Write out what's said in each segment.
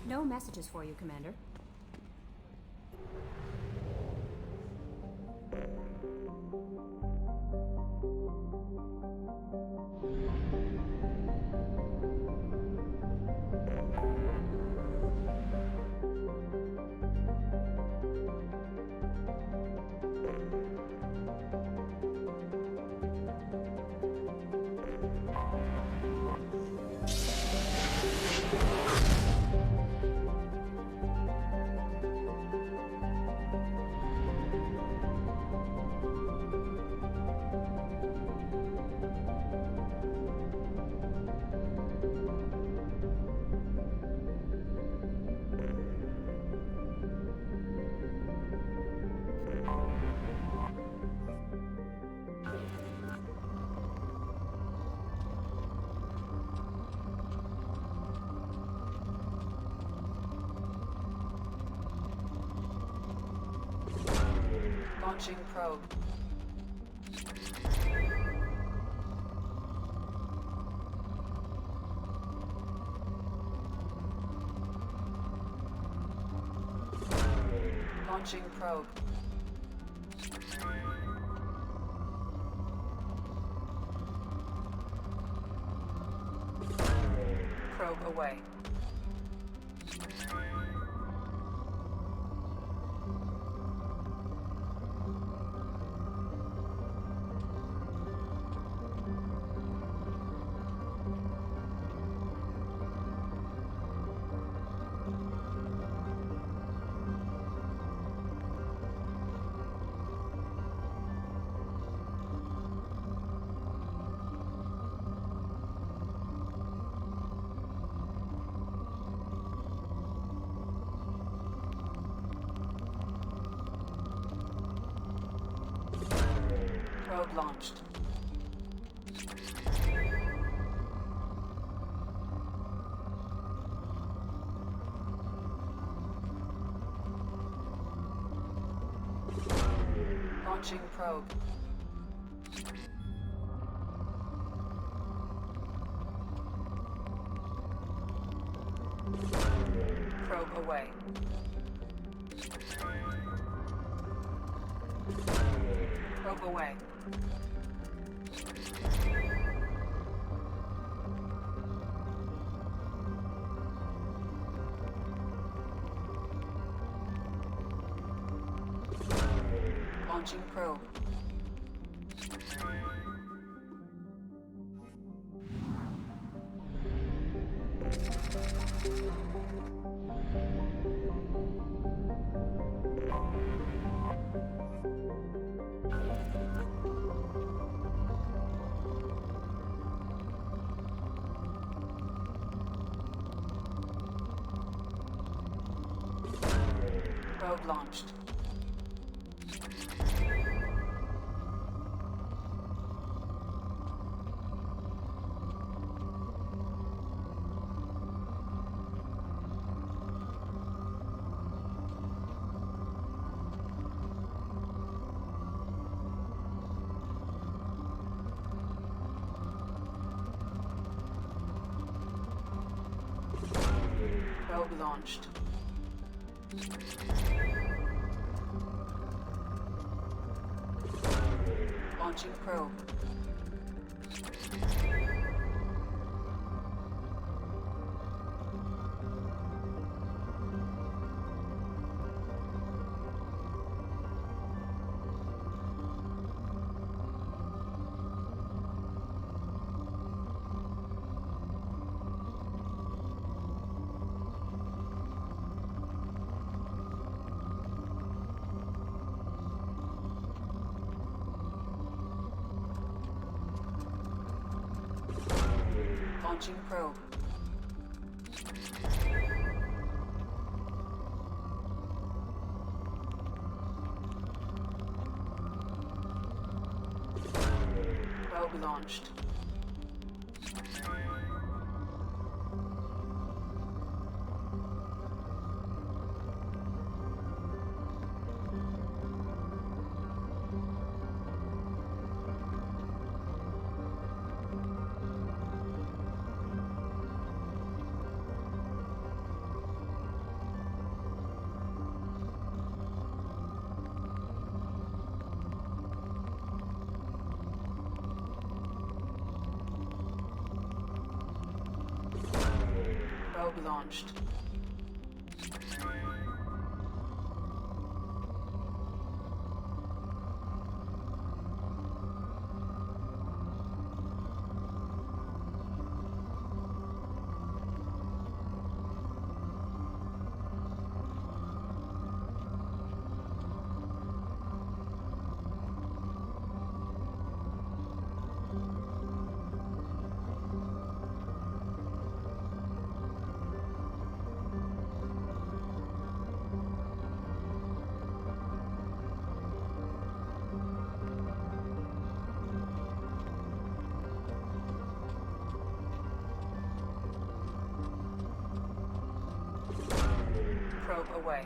No messages for you, Commander. Launching probe. Launching probe. Probe away. Probe launched. Launching probe. Probe away. Probe away. Launching probe. Probe launched. Probe launched. Launching probe. Launching probe. Probe launched. Probe launched. Probe away.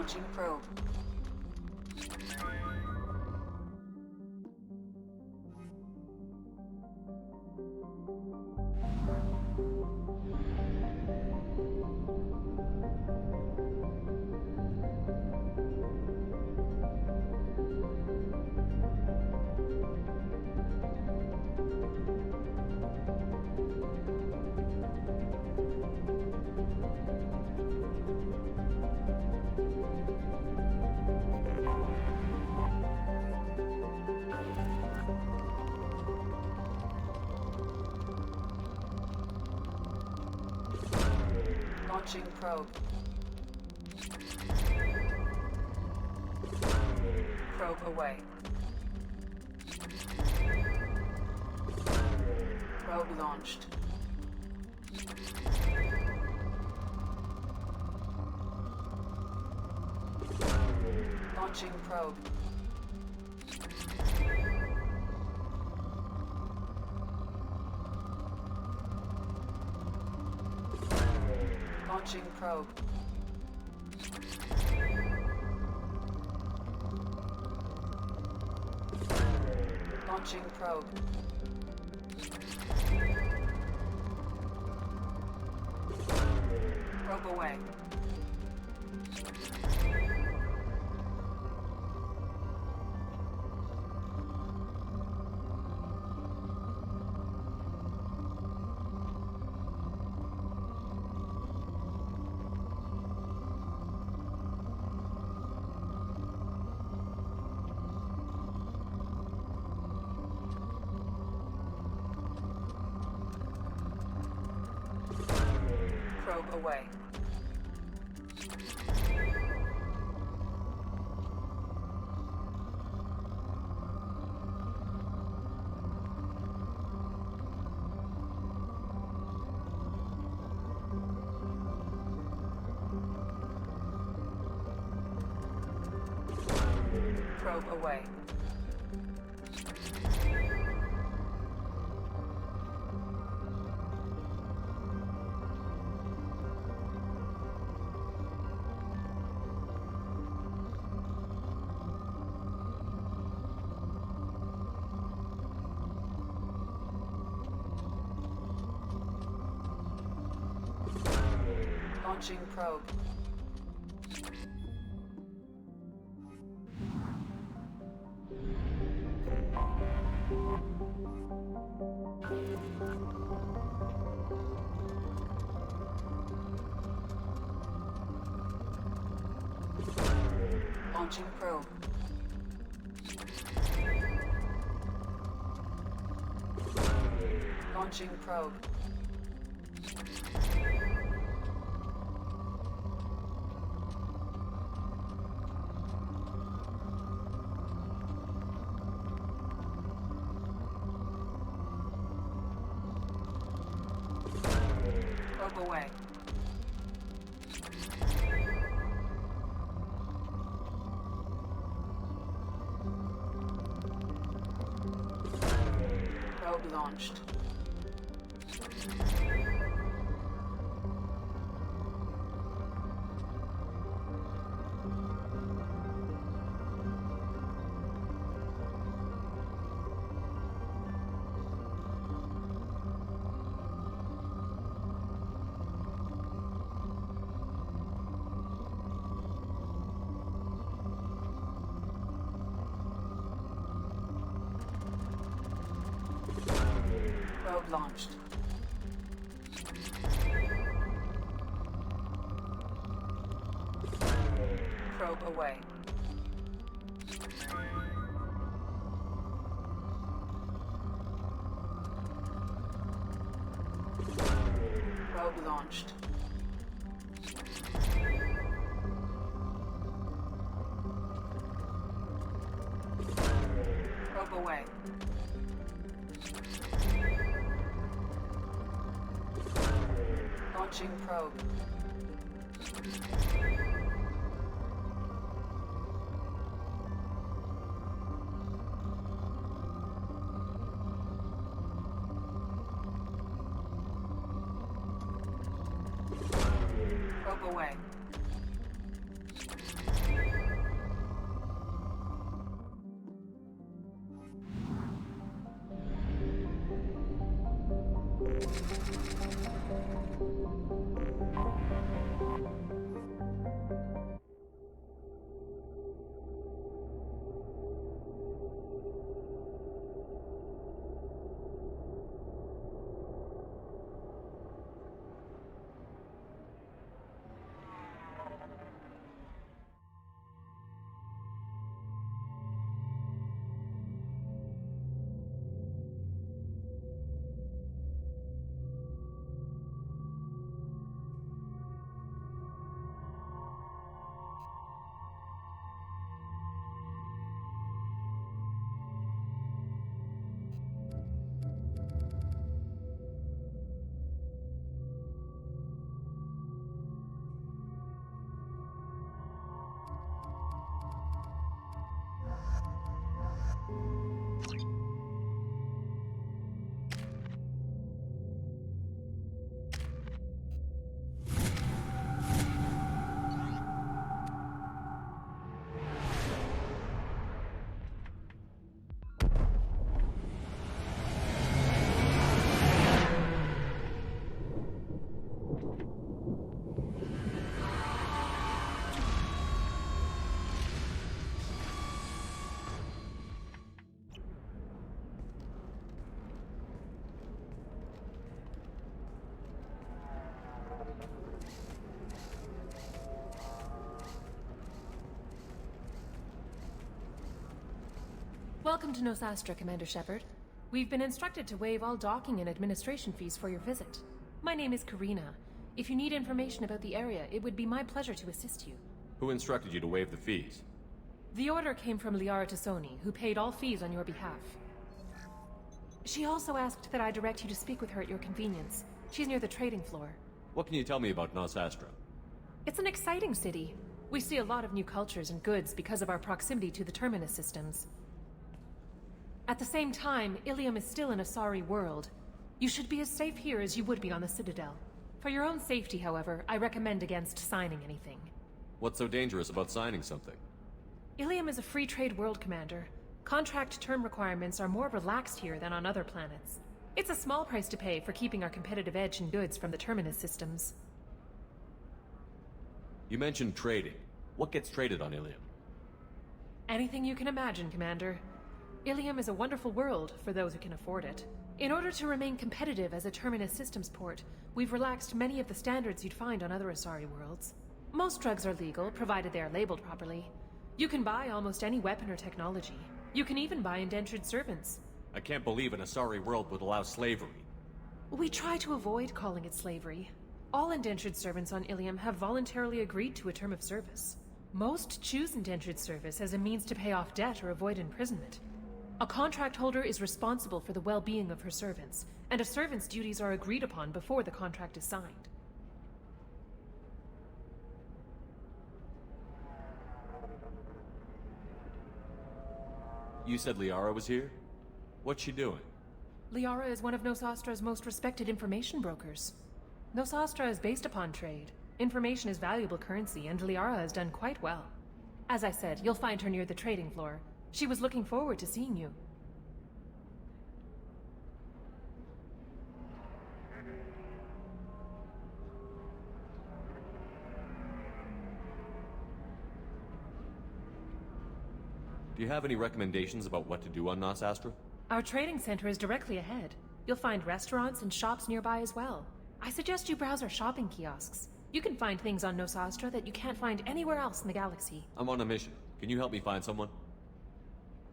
Launching probe. Launching probe. Probe away. Probe launched. Launching probe. Launching probe. Launching probe. Probe away. Probe away. Probe away. Launching probe. Launching probe. Launching probe. Probe away. Probe launched. Probe launched. Probe away. Probe launched. Probe away. Launching probe. Probe away. Welcome to Nosastra, Commander Shepard. We've been instructed to waive all docking and administration fees for your visit. My name is Karina. If you need information about the area, it would be my pleasure to assist you. Who instructed you to waive the fees? The order came from Liara Tassoni, who paid all fees on your behalf. She also asked that I direct you to speak with her at your convenience. She's near the trading floor. What can you tell me about Nosastra? It's an exciting city. We see a lot of new cultures and goods because of our proximity to the Terminus systems. At the same time, Ilium is still an Asari world. You should be as safe here as you would be on the Citadel. For your own safety, however, I recommend against signing anything. What's so dangerous about signing something? Ilium is a free trade world, Commander. Contract term requirements are more relaxed here than on other planets. It's a small price to pay for keeping our competitive edge in goods from the Terminus systems. You mentioned trading. What gets traded on Ilium? Anything you can imagine, Commander. Ilium is a wonderful world for those who can afford it. In order to remain competitive as a Terminus systems port, we've relaxed many of the standards you'd find on other Asari worlds. Most drugs are legal, provided they are labeled properly. You can buy almost any weapon or technology. You can even buy indentured servants. I can't believe an Asari world would allow slavery. We try to avoid calling it slavery. All indentured servants on Ilium have voluntarily agreed to a term of service. Most choose indentured service as a means to pay off debt or avoid imprisonment. A contract holder is responsible for the well-being of her servants, and a servant's duties are agreed upon before the contract is signed. You said Liara was here? What's she doing? Liara is one of Nosastra's most respected information brokers. Nosastra is based upon trade. Information is valuable currency, and Liara has done quite well. As I said, you'll find her near the trading floor. She was looking forward to seeing you. Do you have any recommendations about what to do on Nosastra? Our trading center is directly ahead. You'll find restaurants and shops nearby as well. I suggest you browse our shopping kiosks. You can find things on Nosastra that you can't find anywhere else in the galaxy. I'm on a mission. Can you help me find someone?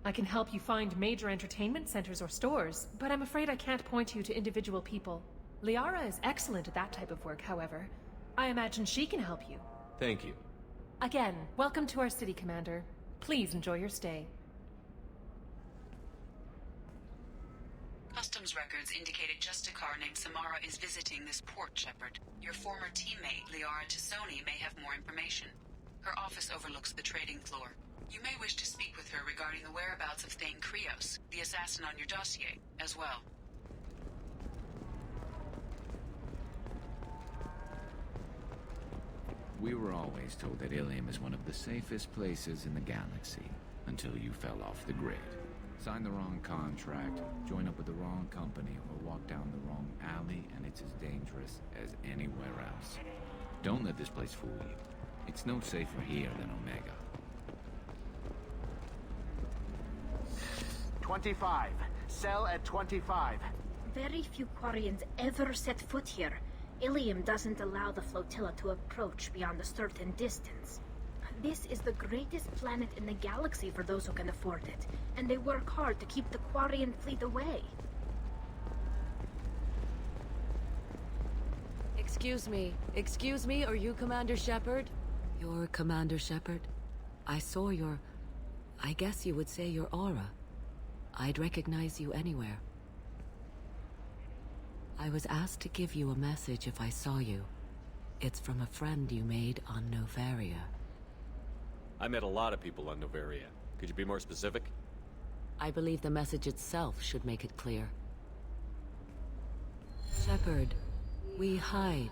I can help you find major entertainment centers or stores, but I'm afraid I can't point you to individual people. Liara is excellent at that type of work, however. I imagine she can help you. Thank you. Again, welcome to our city, Commander. Please enjoy your stay. Customs records indicated Justicar named Samara is visiting this port, Shepard. Your former teammate, Liara Tassoni, may have more information. Her office overlooks the trading floor. You may wish to speak with her regarding the whereabouts of Thane Krios, the assassin on your dossier, as well. We were always told that Ilium is one of the safest places in the galaxy, until you fell off the grid. Sign the wrong contract, join up with the wrong company, or walk down the wrong alley, and it's as dangerous as anywhere else. Don't let this place fool you. It's no safer here than Omega. 25. Sell at 25. Very few Quarians ever set foot here. Ilium doesn't allow the flotilla to approach beyond a certain distance. This is the greatest planet in the galaxy for those who can afford it, and they work hard to keep the Quarian fleet away. Excuse me, are you Commander Shepard? You're Commander Shepard? I saw your... I guess you would say your aura. I'd recognize you anywhere. I was asked to give you a message if I saw you. It's from a friend you made on Novaria. I met a lot of people on Novaria. Could you be more specific? I believe the message itself should make it clear. Shepard, we hide.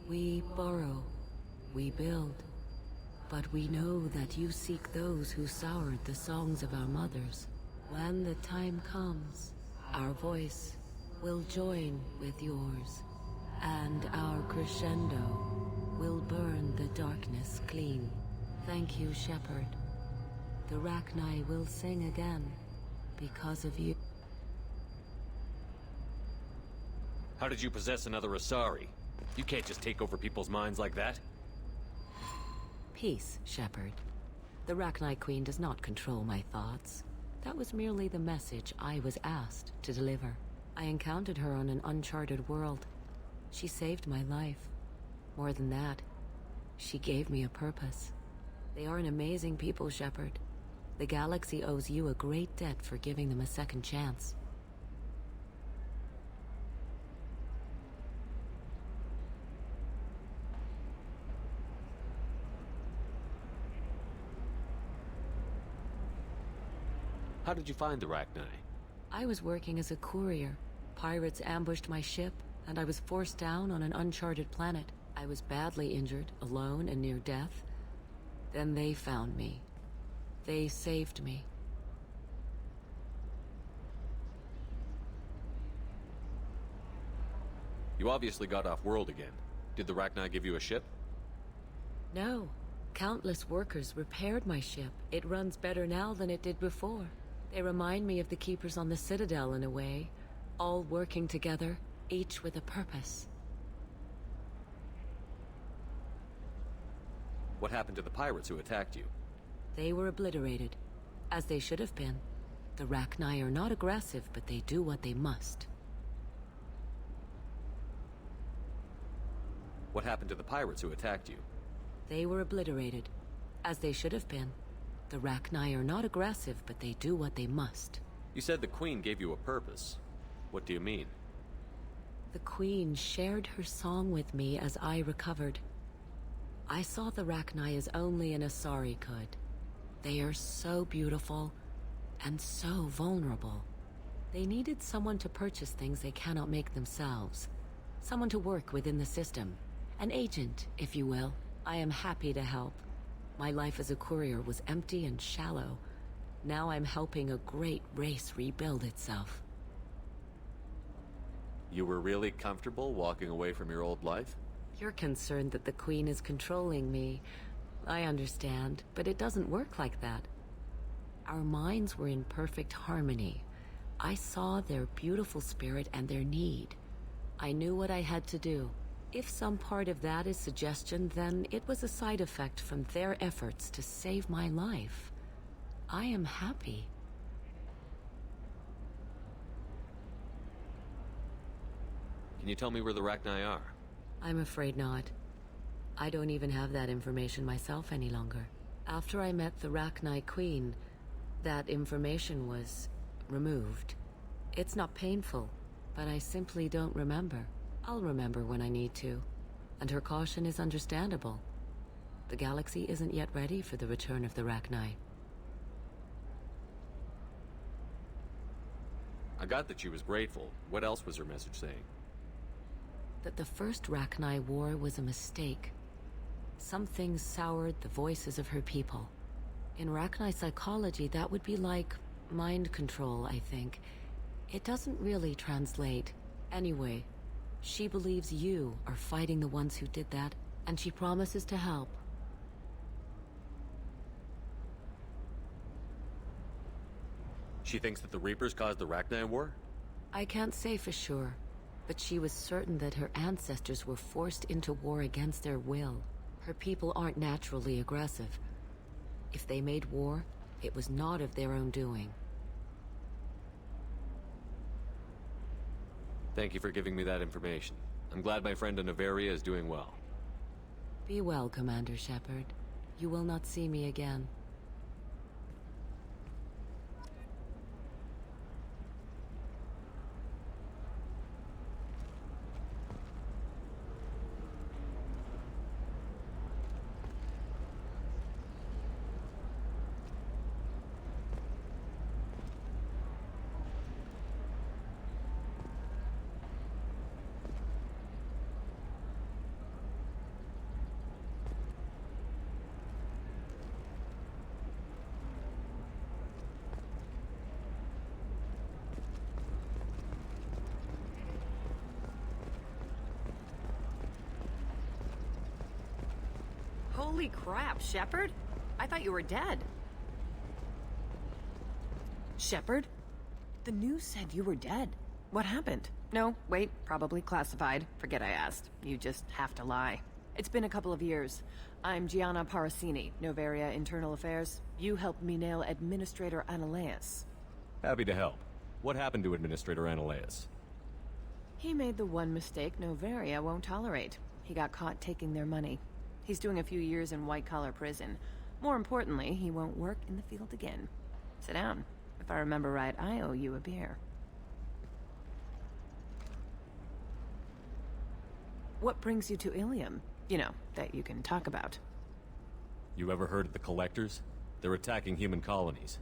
We borrow. We build. But we know that you seek those who soured the songs of our mothers. When the time comes, our voice will join with yours, and our crescendo will burn the darkness clean. Thank you, Shepard. The Rachni will sing again because of you. How did you possess another Asari? You can't just take over people's minds like that. Peace, Shepard. The Rachni Queen does not control my thoughts. That was merely the message I was asked to deliver. I encountered her on an uncharted world. She saved my life. More than that, she gave me a purpose. They are an amazing people, Shepard. The galaxy owes you a great debt for giving them a second chance. How did you find the Rachni? I was working as a courier. Pirates ambushed my ship, and I was forced down on an uncharted planet. I was badly injured, alone and near death. Then they found me. They saved me. You obviously got off world again. Did the Rachni give you a ship? No. Countless workers repaired my ship. It runs better now than it did before. They remind me of the Keepers on the Citadel in a way. All working together, each with a purpose. What happened to the pirates who attacked you? They were obliterated, as they should have been. The Rachni are not aggressive, but they do what they must. What happened to the pirates who attacked you? They were obliterated, as they should have been. The Rachni are not aggressive, but they do what they must. You said the Queen gave you a purpose. What do you mean? The Queen shared her song with me as I recovered. I saw the Rachni as only an Asari could. They are so beautiful, and so vulnerable. They needed someone to purchase things they cannot make themselves. Someone to work within the system. An agent, if you will. I am happy to help. My life as a courier was empty and shallow. Now I'm helping a great race rebuild itself. You were really comfortable walking away from your old life? You're concerned that the Queen is controlling me. I understand, but it doesn't work like that. Our minds were in perfect harmony. I saw their beautiful spirit and their need. I knew what I had to do. If some part of that is suggestion, then it was a side effect from their efforts to save my life. I am happy. Can you tell me where the Rachni are? I'm afraid not. I don't even have that information myself any longer. After I met the Rachni Queen, that information was removed. It's not painful, but I simply don't remember. I'll remember when I need to, and her caution is understandable. The galaxy isn't yet ready for the return of the Rachni. I got that she was grateful. What else was her message saying? That the first Rachni war was a mistake. Something soured the voices of her people. In Rachni psychology, that would be like Mind control, I think. It doesn't really translate. Anyway, she believes you are fighting the ones who did that, and she promises to help. She thinks that the Reapers caused the Rachni War? I can't say for sure, but she was certain that her ancestors were forced into war against their will. Her people aren't naturally aggressive. If they made war, it was not of their own doing. Thank you for giving me that information. I'm glad my friend in Noveria is doing well. Be well, Commander Shepard. You will not see me again. Holy crap, Shepard? I thought you were dead. Shepard? The news said you were dead. What happened? No, wait, probably classified. Forget I asked. You just have to lie. It's been a couple of years. I'm Gianna Parasini, Noveria Internal Affairs. You helped me nail Administrator Analeus. Happy to help. What happened to Administrator Analeus? He made the one mistake Noveria won't tolerate. He got caught taking their money. He's doing a few years in white-collar prison. More importantly, he won't work in the field again. Sit down. If I remember right, I owe you a beer. What brings you to Ilium? You know, that you can talk about. You ever heard of the Collectors? They're attacking human colonies.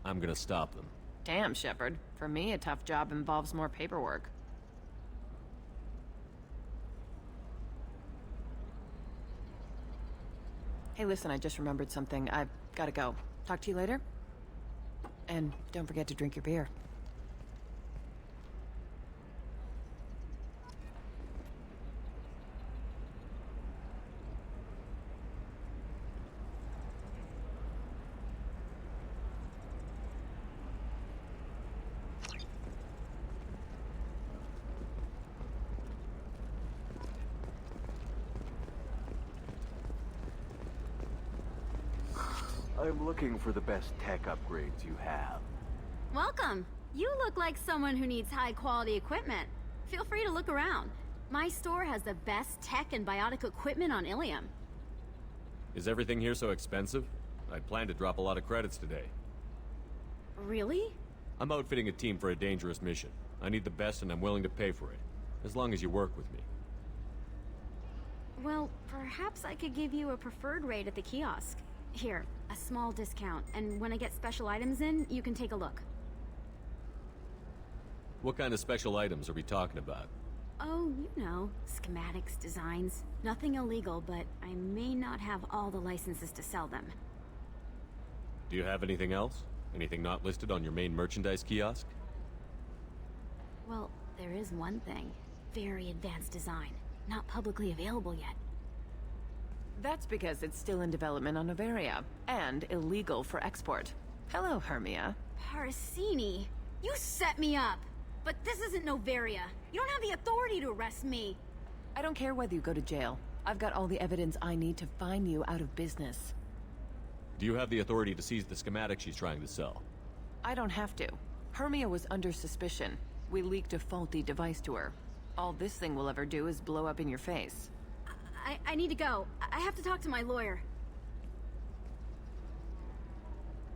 I'm gonna stop them. Damn, Shepard. For me, a tough job involves more paperwork. Hey, listen, I just remembered something. I've gotta go. Talk to you later? And don't forget to drink your beer. I'm looking for the best tech upgrades you have. Welcome. You look like someone who needs high-quality equipment. Feel free to look around. My store has the best tech and biotic equipment on Ilium. Is everything here so expensive? I'd planned to drop a lot of credits today. Really? I'm outfitting a team for a dangerous mission. I need the best and I'm willing to pay for it. As long as you work with me. Well, perhaps I could give you a preferred rate at the kiosk. Here, a small discount, and when I get special items in, you can take a look. What kind of special items are we talking about? Oh, you know, schematics, designs. Nothing illegal, but I may not have all the licenses to sell them. Do you have anything else? Anything not listed on your main merchandise kiosk? Well, there is one thing. Very advanced design. Not publicly available yet. That's because it's still in development on Noveria, and illegal for export. Hello, Hermia. Parasini, you set me up! But this isn't Noveria. You don't have the authority to arrest me. I don't care whether you go to jail. I've got all the evidence I need to find you out of business. Do you have the authority to seize the schematic she's trying to sell? I don't have to. Hermia was under suspicion. We leaked a faulty device to her. All this thing will ever do is blow up in your face. I need to go. I have to talk to my lawyer.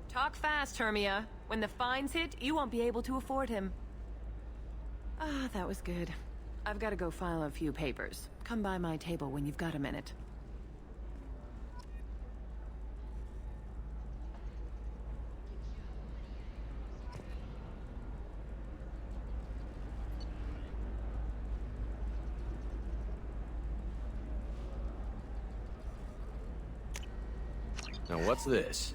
Talk fast, Hermia. When the fines hit, you won't be able to afford him. Ah, that was good. I've got to go file a few papers. Come by my table when you've got a minute. Now what's this?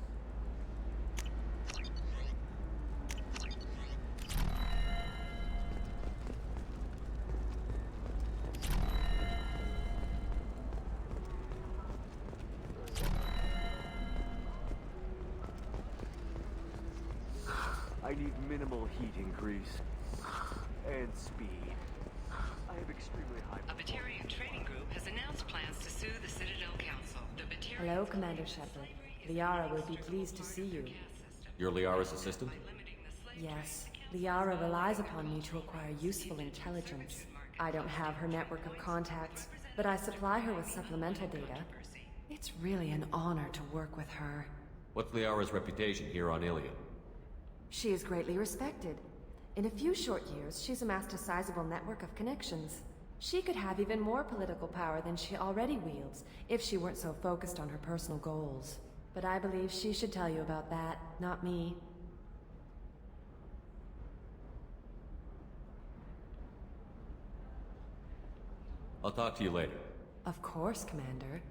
I need minimal heat increase. And speed. I have extremely high... A Batarian training group has announced plans to sue the Citadel Council. The Batarians Hello, Commander Shepard. Liara will be pleased to see you. You're Liara's assistant? Yes. Liara relies upon me to acquire useful intelligence. I don't have her network of contacts, but I supply her with supplemental data. It's really an honor to work with her. What's Liara's reputation here on Ilium? She is greatly respected. In a few short years, she's amassed a sizable network of connections. She could have even more political power than she already wields, if she weren't so focused on her personal goals. But I believe she should tell you about that, not me. I'll talk to you later. Of course, Commander.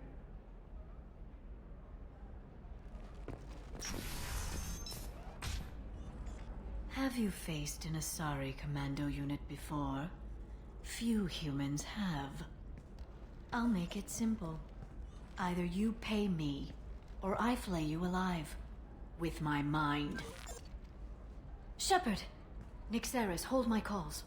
Have you faced an Asari commando unit before? Few humans have. I'll make it simple. Either you pay me, or I flay you alive. With my mind. Shepard! Nixeris, hold my calls.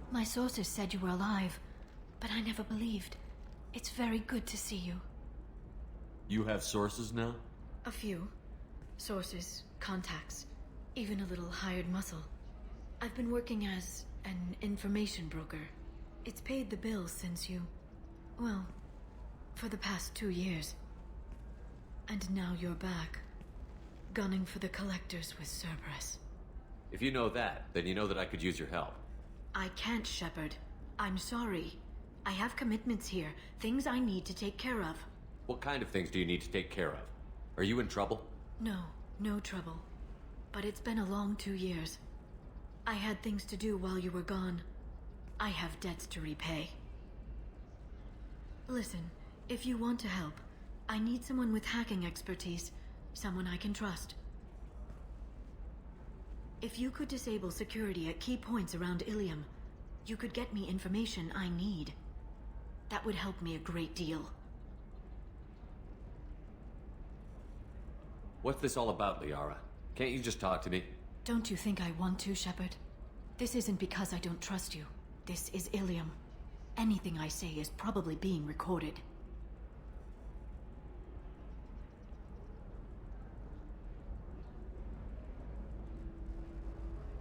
My sources said you were alive, but I never believed. It's very good to see you. You have sources now? A few. Sources, contacts, even a little hired muscle. I've been working as an information broker. It's paid the bills since you... well, for the past 2 years. And now you're back, gunning for the Collectors with Cerberus. If you know that, then you know that I could use your help. I can't, Shepard. I'm sorry. I have commitments here, things I need to take care of. What kind of things do you need to take care of? Are you in trouble? No, no trouble. But it's been a long 2 years. I had things to do while you were gone. I have debts to repay. Listen, if you want to help, I need someone with hacking expertise. Someone I can trust. If you could disable security at key points around Ilium, you could get me information I need. That would help me a great deal. What's this all about, Liara? Can't you just talk to me? Don't you think I want to, Shepard? This isn't because I don't trust you. This is Ilium. Anything I say is probably being recorded.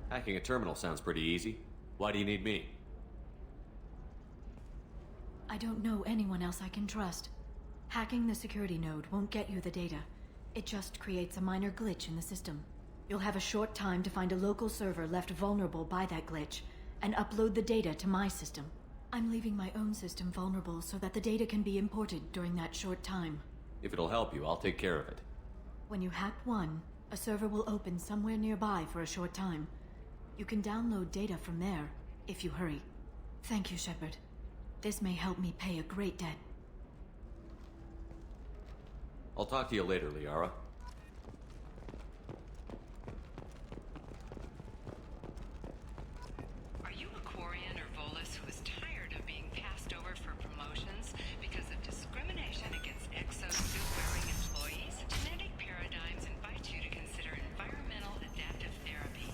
Hacking a terminal sounds pretty easy. Why do you need me? I don't know anyone else I can trust. Hacking the security node won't get you the data. It just creates a minor glitch in the system. You'll have a short time to find a local server left vulnerable by that glitch, and upload the data to my system. I'm leaving my own system vulnerable so that the data can be imported during that short time. If it'll help you, I'll take care of it. When you hack one, a server will open somewhere nearby for a short time. You can download data from there, if you hurry. Thank you, Shepard. This may help me pay a great debt. I'll talk to you later, Liara. Are you a Quarian or Volus who is tired of being passed over for promotions because of discrimination against exosuit-wearing employees? Genetic Paradigms invites you to consider environmental adaptive therapy.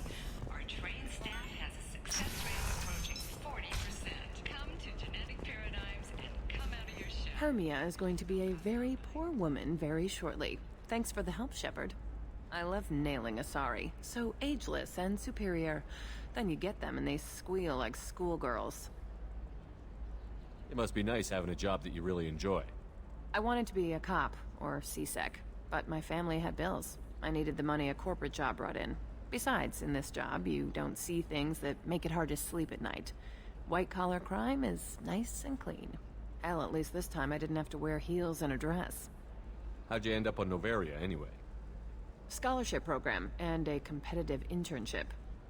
Our trained staff has a success rate approaching 40%. Come to Genetic Paradigms and come out of your shell. Hermia is going to be a very poor woman very shortly. Thanks for the help, Shepard. I love nailing Asari. So ageless and superior. Then you get them and they squeal like schoolgirls. It must be nice having a job that you really enjoy. I wanted to be a cop, or CSEC, but my family had bills. I needed the money a corporate job brought in. Besides, in this job, you don't see things that make it hard to sleep at night. White-collar crime is nice and clean. Hell, at least this time I didn't have to wear heels and a dress. How'd you end up on Novaria, anyway? Scholarship program and a competitive internship.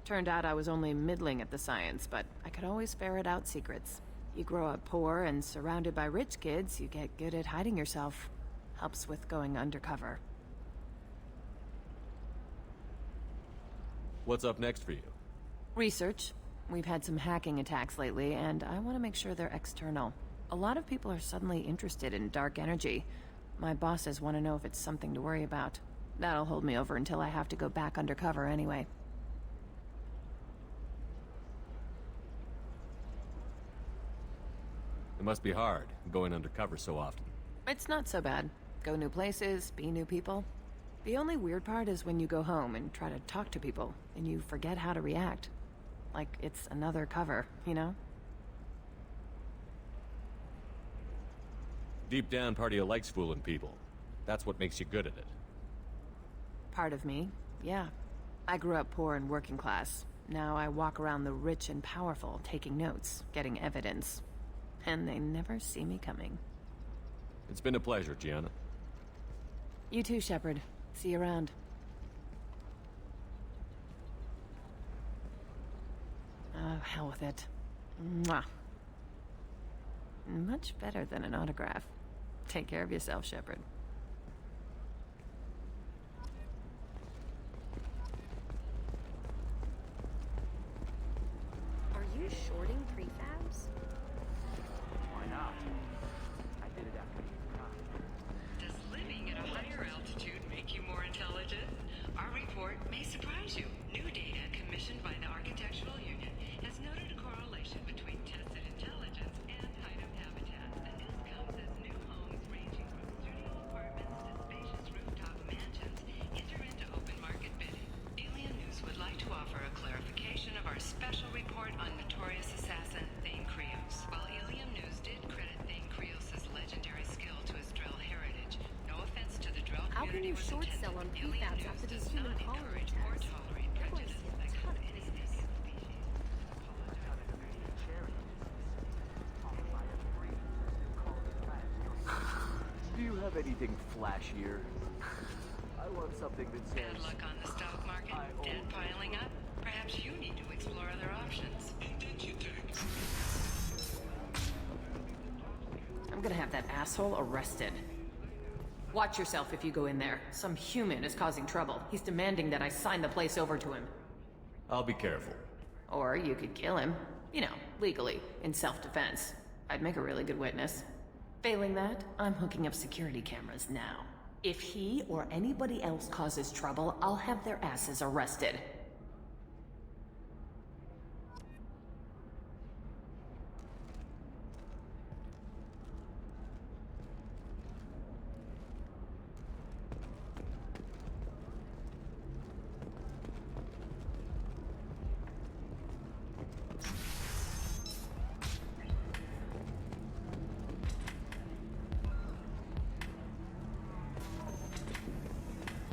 Turned out I was only middling at the science, but I could always ferret out secrets. You grow up poor and surrounded by rich kids, you get good at hiding yourself. Helps with going undercover. What's up next for you? Research. We've had some hacking attacks lately, and I want to make sure they're external. A lot of people are suddenly interested in dark energy. My bosses want to know if it's something to worry about. That'll hold me over until I have to go back undercover anyway. It must be hard, going undercover so often. It's not so bad. Go new places, be new people. The only weird part is when you go home and try to talk to people, and you forget how to react. Like it's another cover, you know? Deep down, part of you likes fooling people. That's what makes you good at it. Part of me, yeah. I grew up poor and working class. Now I walk around the rich and powerful, taking notes, getting evidence. And they never see me coming. It's been a pleasure, Gianna. You too, Shepard. See you around. Oh, hell with it. Mwah. Much better than an autograph. Take care of yourself, Shepard. Are you shorting prefabs? Why not? I did it after you died. Does living at a higher altitude make you more intelligent? Our report may surprise you. New data commissioned by the Architectural Union has noted a correlation between tested intelligence and height of habitat. And this comes as new homes ranging from studio apartments to spacious rooftop mansions enter into open market bidding. Alien News would like to offer a clarification of our special report on notorious assassin Thane Krios. While Alien News did credit Thane Krios' legendary skill to his Drell heritage, no offense to the Drell How can community you was short intended. sell on Alien prefabs News after does these human not colony encourage or tests? tolerate They're going to prejudice see a against ton of any business. species. Do you have anything flashier? I want something that says... Bad luck on the stock market, debt piling up. Perhaps you need to explore other options. I'm gonna have that asshole arrested. Watch yourself if you go in there. Some human is causing trouble. He's demanding that I sign the place over to him. I'll be careful. Or you could kill him. You know, legally, in self-defense. I'd make a really good witness. Failing that, I'm hooking up security cameras now. If he or anybody else causes trouble, I'll have their asses arrested.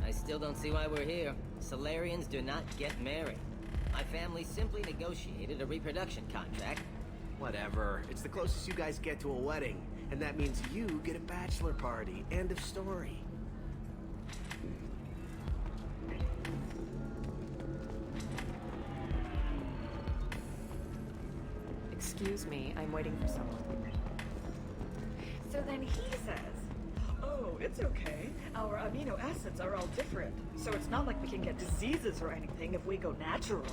I still don't see why we're here. Solarians do not get married. My family simply negotiated a reproduction contract. Whatever. It's the closest you guys get to a wedding. And that means you get a bachelor party. End of story. Excuse me, I'm waiting for someone. So then he says, oh, it's okay. Our amino acids are all different. So it's not like we can get diseases or anything if we go natural.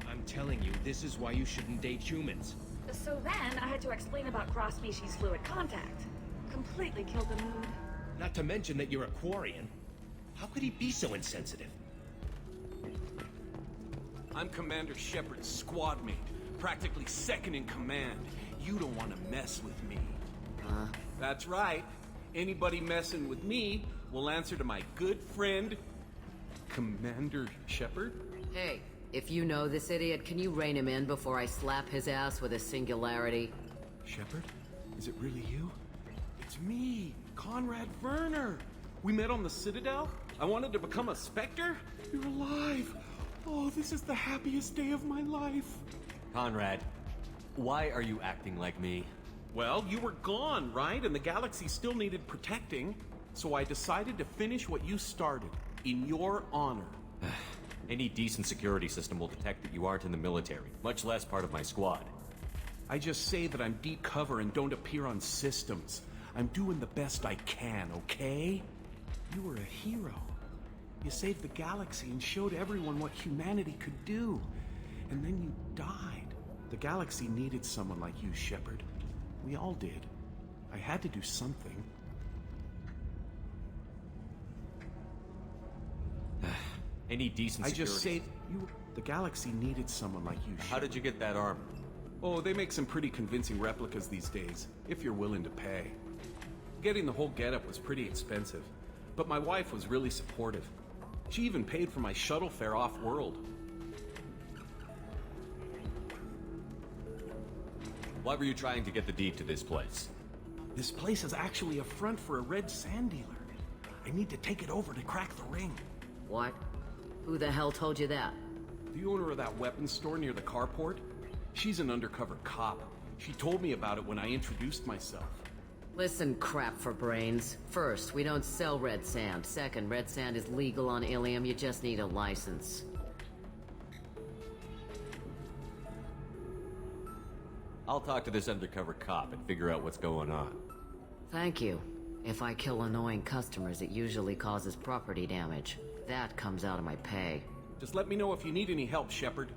I'm telling you, this is why you shouldn't date humans. So then I had to explain about cross-species fluid contact. Completely killed the mood. Not to mention that you're a Quarian. How could he be so insensitive? I'm Commander Shepard's squad mate, practically second in command. You don't want to mess with me. That's right. Anybody messing with me will answer to my good friend, Commander Shepard. Hey, if you know this idiot, can you rein him in before I slap his ass with a singularity? Shepard? Is it really you? It's me, Conrad Werner. We met on the Citadel. I wanted to become a Spectre. You're alive. Oh, this is the happiest day of my life. Conrad, why are you acting like me? Well, you were gone, right? And the galaxy still needed protecting. So I decided to finish what you started, in your honor. Any decent security system will detect that you aren't in the military, much less part of my squad. I just say that I'm deep cover and don't appear on systems. I'm doing the best I can, okay? You were a hero. You saved the galaxy and showed everyone what humanity could do. And then you died. The galaxy needed someone like you, Shepard. We all did. I had to do something. I need decent I security. just saved you. The galaxy needed someone like you, Shepard. How did you get that armor? Oh, they make some pretty convincing replicas these days, if you're willing to pay. Getting the whole getup was pretty expensive, but my wife was really supportive. She even paid for my shuttle fare off-world. Why were you trying to get the deed to this place? This place is actually a front for a red sand dealer. I need to take it over to crack the ring. What? Who the hell told you that? The owner of that weapons store near the carport? She's an undercover cop. She told me about it when I introduced myself. Listen, crap for brains. First, we don't sell red sand. Second, red sand is legal on Ilium. You just need a license. I'll talk to this undercover cop and figure out what's going on. Thank you. If I kill annoying customers, it usually causes property damage. That comes out of my pay. Just let me know if you need any help, Shepard.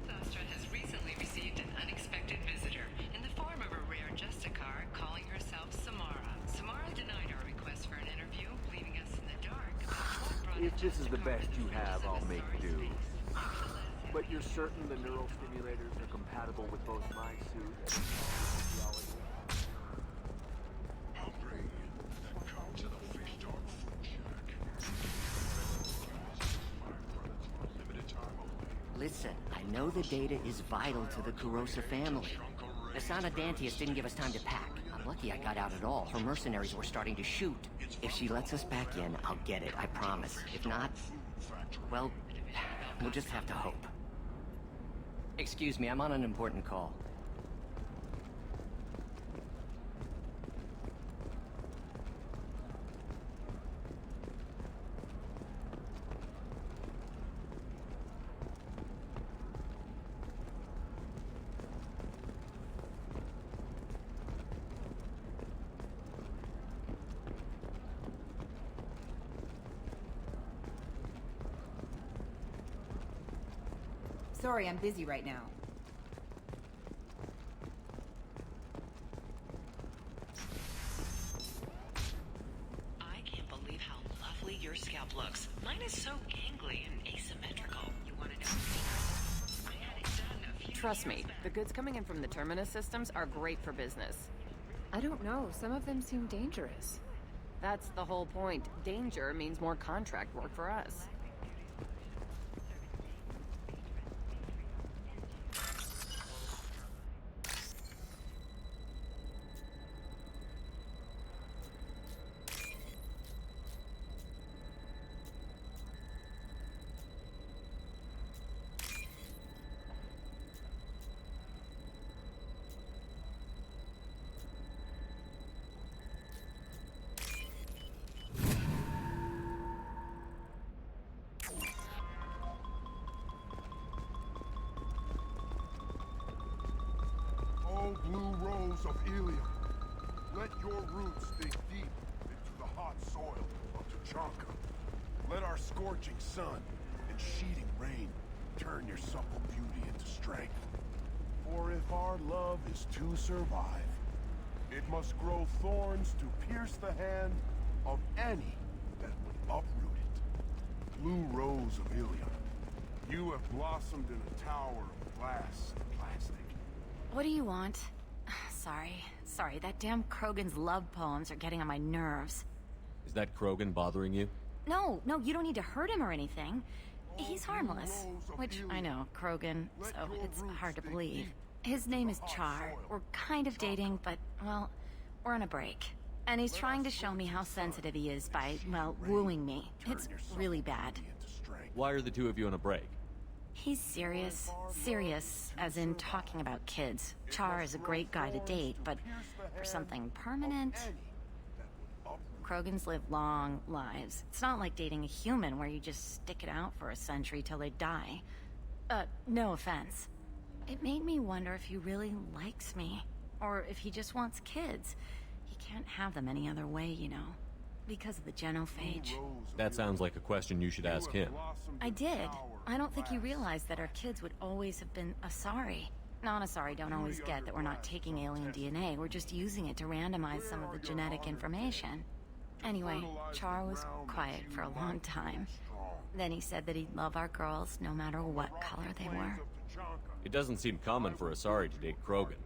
Thastra has recently received an unexpected visitor in the form of a rare Justicar calling herself Samara. Samara denied our request for an interview, leaving us in the dark about what brought If this is the best you have, I'll make do. But you're certain the neural stimulators are compatible with both my suit and physiology? Listen, I know the data is vital to the Kurosa family. Asana Dantius didn't give us time to pack. I'm lucky I got out at all. Her mercenaries were starting to shoot. If she lets us back in, I'll get it, I promise. If not, well, we'll just have to hope. Excuse me, I'm on an important call. Sorry, I'm busy right now. I can't believe how lovely your scalp looks. Mine is so gangly and asymmetrical. You want to know? I had it done a few Trust me, the goods coming in from the Terminus systems are great for business. I don't know. Some of them seem dangerous. That's the whole point. Danger means more contract work for us. O blue rose of Ilium, let your roots dig deep into the hot soil of Tuchanka. Let our scorching sun and sheeting rain turn your supple beauty into strength. For if our love is to survive, it must grow thorns to pierce the hand of any that uproot it. Blue rose of Ilium. You have blossomed in a tower of glass and plastic. What do you want? Sorry, that damn Krogan's love poems are getting on my nerves. Is that Krogan bothering you? No, you don't need to hurt him or anything. He's harmless. Which, I know, Krogan, so it's hard to believe. His name is Char. We're kind of dating, but, well, we're on a break. And he's trying to show me how sensitive he is by, well, wooing me. It's really bad. Why are the two of you on a break? He's serious. Serious, as in talking about kids. Char is a great guy to date, but for something permanent... Krogans live long lives. It's not like dating a human where you just stick it out for a century till they die. No offense. It made me wonder if he really likes me, or if he just wants kids. He can't have them any other way, you know, because of the genophage. That sounds like a question you should ask him. I did. I don't think he realized that our kids would always have been Asari. Non-Asari don't always get that we're not taking alien DNA, we're just using it to randomize some of the genetic information. Anyway, Char was quiet for a long time. Then he said that he'd love our girls no matter what color they were. It doesn't seem common for Asari to date Krogan.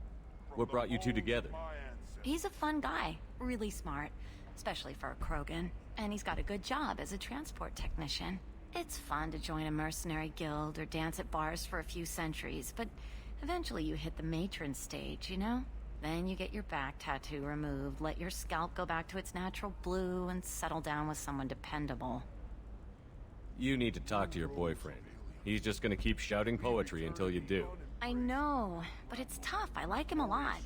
What brought you two together? He's a fun guy, really smart, especially for a Krogan. And he's got a good job as a transport technician. It's fun to join a mercenary guild or dance at bars for a few centuries, but eventually you hit the matron stage, you know? Then you get your back tattoo removed, let your scalp go back to its natural blue, and settle down with someone dependable. You need to talk to your boyfriend. He's just gonna keep shouting poetry until you do. I know, but it's tough. I like him a lot.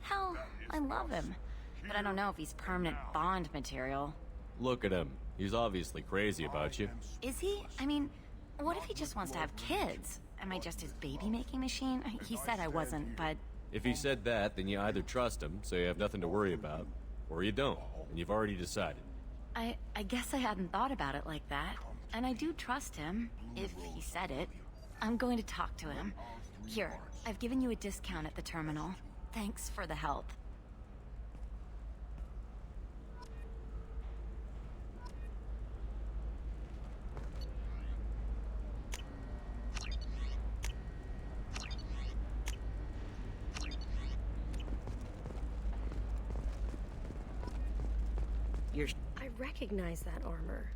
Hell, I love him. But I don't know if he's permanent Bond material. Look at him. He's obviously crazy about you. Is he? I mean, what if he just wants to have kids? Am I just his baby-making machine? He said I wasn't, but... If he said that, then you either trust him, so you have nothing to worry about, or you don't, and you've already decided. I guess I hadn't thought about it like that. And I do trust him, if he said it. I'm going to talk to him. Here, I've given you a discount at the terminal. Thanks for the help. I recognize that armor.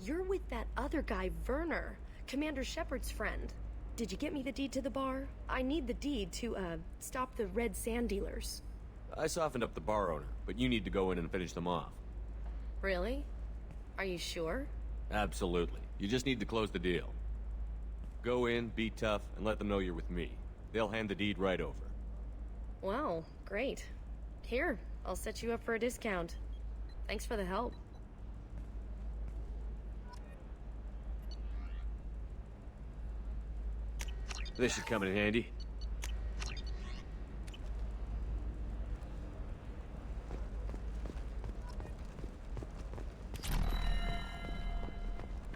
You're with that other guy, Werner, Commander Shepard's friend. Did you get me the deed to the bar? I need the deed to, stop the red sand dealers. I softened up the bar owner, but you need to go in and finish them off. Really? Are you sure? Absolutely. You just need to close the deal. Go in, be tough, and let them know you're with me. They'll hand the deed right over. Wow, great. Here, I'll set you up for a discount. Thanks for the help. This should come in handy.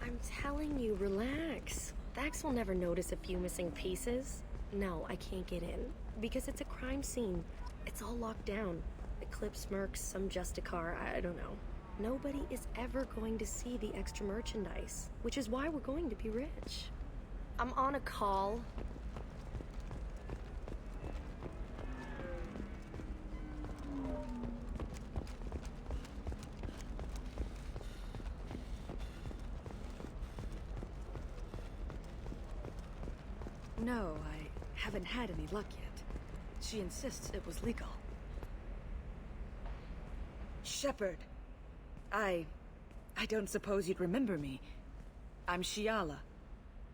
I'm telling you, relax. Vax will never notice a few missing pieces. No, I can't get in. Because it's a crime scene. It's all locked down. Eclipse mercs, some Justicar, I don't know. Nobody is ever going to see the extra merchandise, which is why we're going to be rich. I'm on a call. No, I haven't had any luck yet. She insists it was legal. Shepard. I don't suppose you'd remember me. I'm Shiala.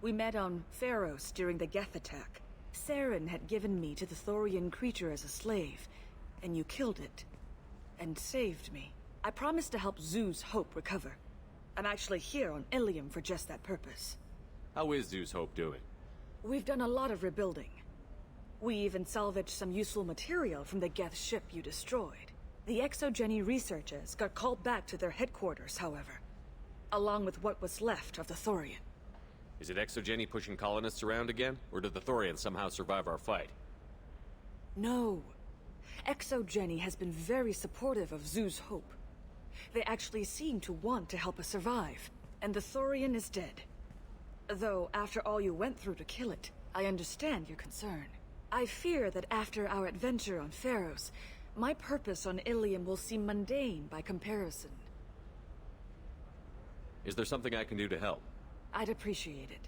We met on Pharos during the Geth attack. Saren had given me to the Thorian creature as a slave, and you killed it. And saved me. I promised to help Zeus Hope recover. I'm actually here on Ilium for just that purpose. How is Zeus Hope doing? We've done a lot of rebuilding. We even salvaged some useful material from the Geth ship you destroyed. The Exogeny researchers got called back to their headquarters, however, along with what was left of the Thorian. Is it Exogeny pushing colonists around again, or did the Thorians somehow survive our fight? No. Exogeny has been very supportive of Zeus Hope. They actually seem to want to help us survive, and the Thorian is dead. Though, after all you went through to kill it, I understand your concern. I fear that after our adventure on Pharos, my purpose on Ilium will seem mundane by comparison. Is there something I can do to help? I'd appreciate it.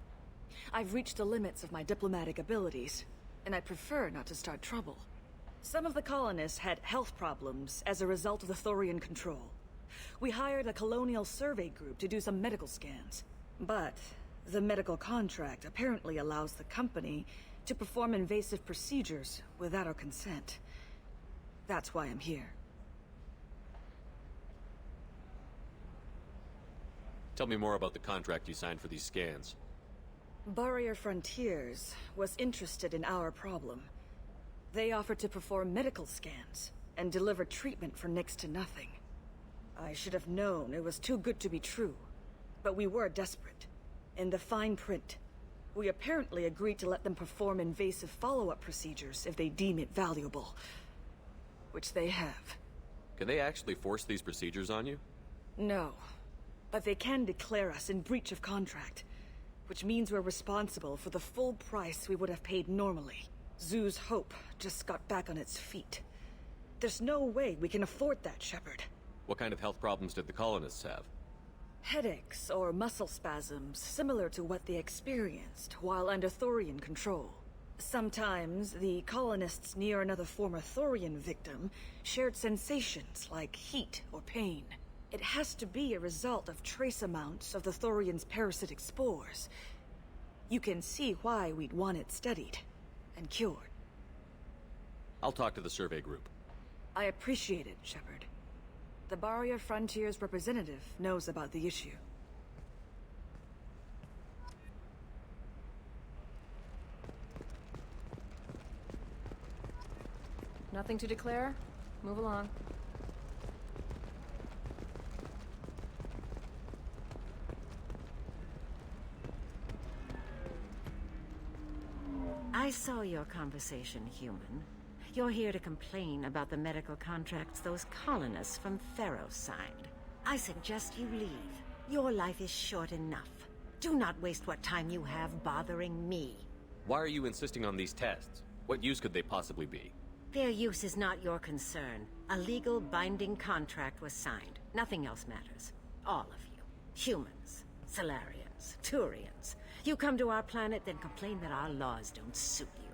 I've reached the limits of my diplomatic abilities, and I prefer not to start trouble. Some of the colonists had health problems as a result of the Thorian control. We hired a colonial survey group to do some medical scans. But the medical contract apparently allows the company to perform invasive procedures without our consent. That's why I'm here. Tell me more about the contract you signed for these scans. Barrier Frontiers was interested in our problem. They offered to perform medical scans and deliver treatment for next to nothing. I should have known it was too good to be true, but we were desperate. In the fine print, we apparently agreed to let them perform invasive follow-up procedures if they deem it valuable. Which they have. Can they actually force these procedures on you? No, but they can declare us in breach of contract, which means we're responsible for the full price we would have paid normally. Zoo's Hope just got back on its feet. There's no way we can afford that, Shepard. What kind of health problems did the colonists have? Headaches or muscle spasms similar to what they experienced while under Thorian control. Sometimes the colonists near another former Thorian victim shared sensations like heat or pain. It has to be a result of trace amounts of the Thorian's parasitic spores. You can see why we'd want it studied and cured. I'll talk to the survey group. I appreciate it, Shepard. The Barrier Frontiers representative knows about the issue. Nothing to declare? Move along. I saw your conversation, human. You're here to complain about the medical contracts those colonists from Pharos signed. I suggest you leave. Your life is short enough. Do not waste what time you have bothering me. Why are you insisting on these tests? What use could they possibly be? Their use is not your concern. A legal binding contract was signed. Nothing else matters. All of you. Humans, Solarians, Turians. You come to our planet, then complain that our laws don't suit you.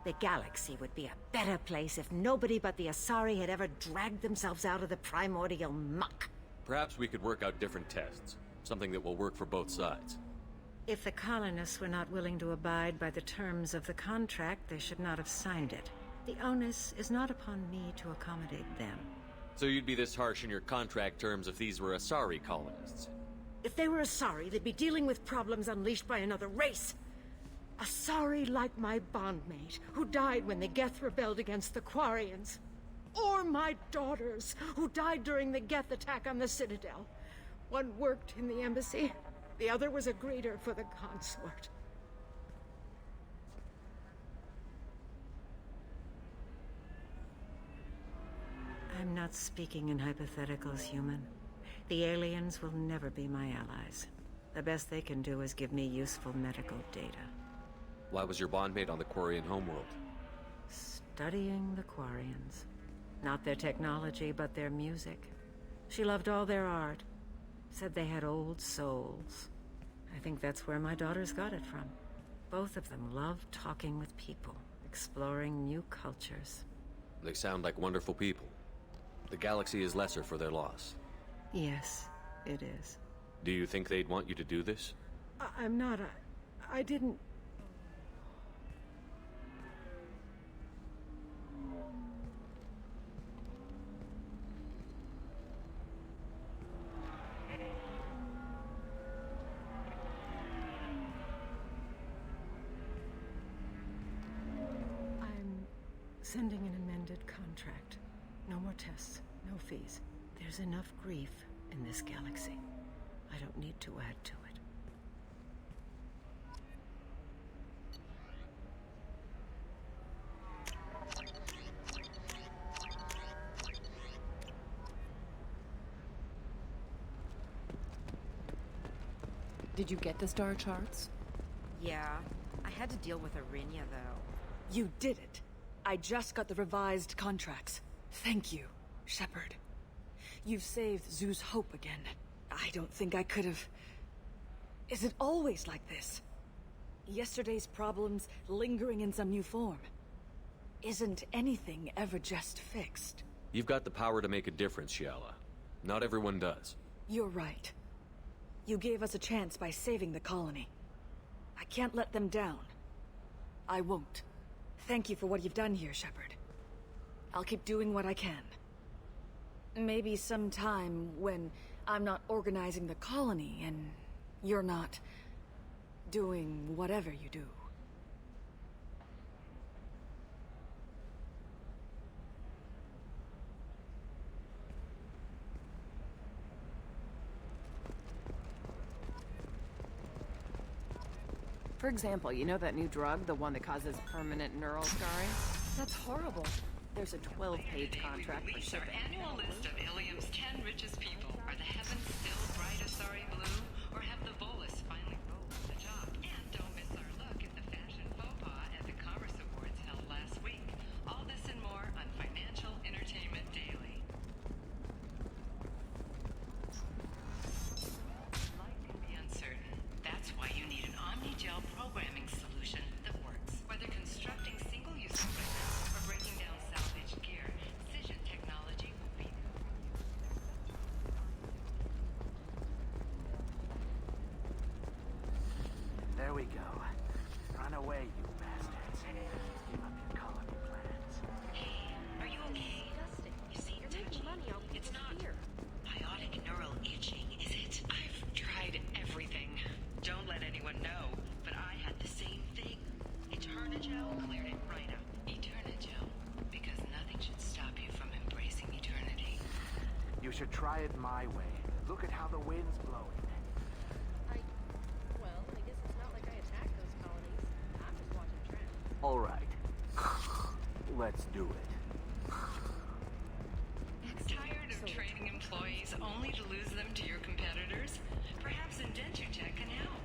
The galaxy would be a better place if nobody but the Asari had ever dragged themselves out of the primordial muck. Perhaps we could work out different tests. Something that will work for both sides. If the colonists were not willing to abide by the terms of the contract, they should not have signed it. The onus is not upon me to accommodate them. So you'd be this harsh in your contract terms if these were Asari colonists? If they were Asari, they'd be dealing with problems unleashed by another race. Asari like my bondmate, who died when the Geth rebelled against the Quarians. Or my daughters, who died during the Geth attack on the Citadel. One worked in the embassy, the other was a greeter for the consort. I'm not speaking in hypotheticals, human. The aliens will never be my allies. The best they can do is give me useful medical data. Why was your bondmate on the Quarian homeworld? Studying the Quarians. Not their technology, but their music. She loved all their art. Said they had old souls. I think that's where my daughters got it from. Both of them love talking with people, exploring new cultures. They sound like wonderful people. The galaxy is lesser for their loss. Yes, it is. Do you think they'd want you to do this? I'm not. I didn't. I'm sending an amended contract. No more tests, no fees. There's enough grief in this galaxy. I don't need to add to it. Did you get the star charts? Yeah, I had to deal with Arinya, though. You did it. I just got the revised contracts. Thank you, Shepard. You've saved Zoo's hope again. I don't think I could have... Is it always like this? Yesterday's problems lingering in some new form. Isn't anything ever just fixed? You've got the power to make a difference, Shiala. Not everyone does. You're right. You gave us a chance by saving the colony. I can't let them down. I won't. Thank you for what you've done here, Shepard. I'll keep doing what I can. Maybe sometime when I'm not organizing the colony and you're not doing whatever you do. For example, you know that new drug, the one that causes permanent neural scarring? That's horrible. There's a 12-page contract for shipping. Our annual list of Ilium's 10 richest people. Are the heavens still bright Asari blue, or have the Volus finally rolled to the top? And don't miss our look at the fashion faux pas at the Commerce Awards held last week. All this and more on Financial Entertainment Daily. Life can be uncertain. That's why you need an Omni-Gel programming solution that works. Whether constructing single-use equipment or breaking down salvaged gear, Cision technology will be There we go. Run away, you bastards. Give up your colony plans. Hey, are you okay? You seem touchy. It's not biotic neural itching, is it? I've tried everything. Don't let anyone know, but I had the same thing. Eternigel cleared it right up. Eternigel, because nothing should stop you from embracing eternity. You should try it my way. Look at how the wind's blowing. Well, I guess it's not like I attacked those colonies. I'm just watching trends. All right. Let's do it. Tired of training employees only to lose them to your competitors? Perhaps Indentutech can help.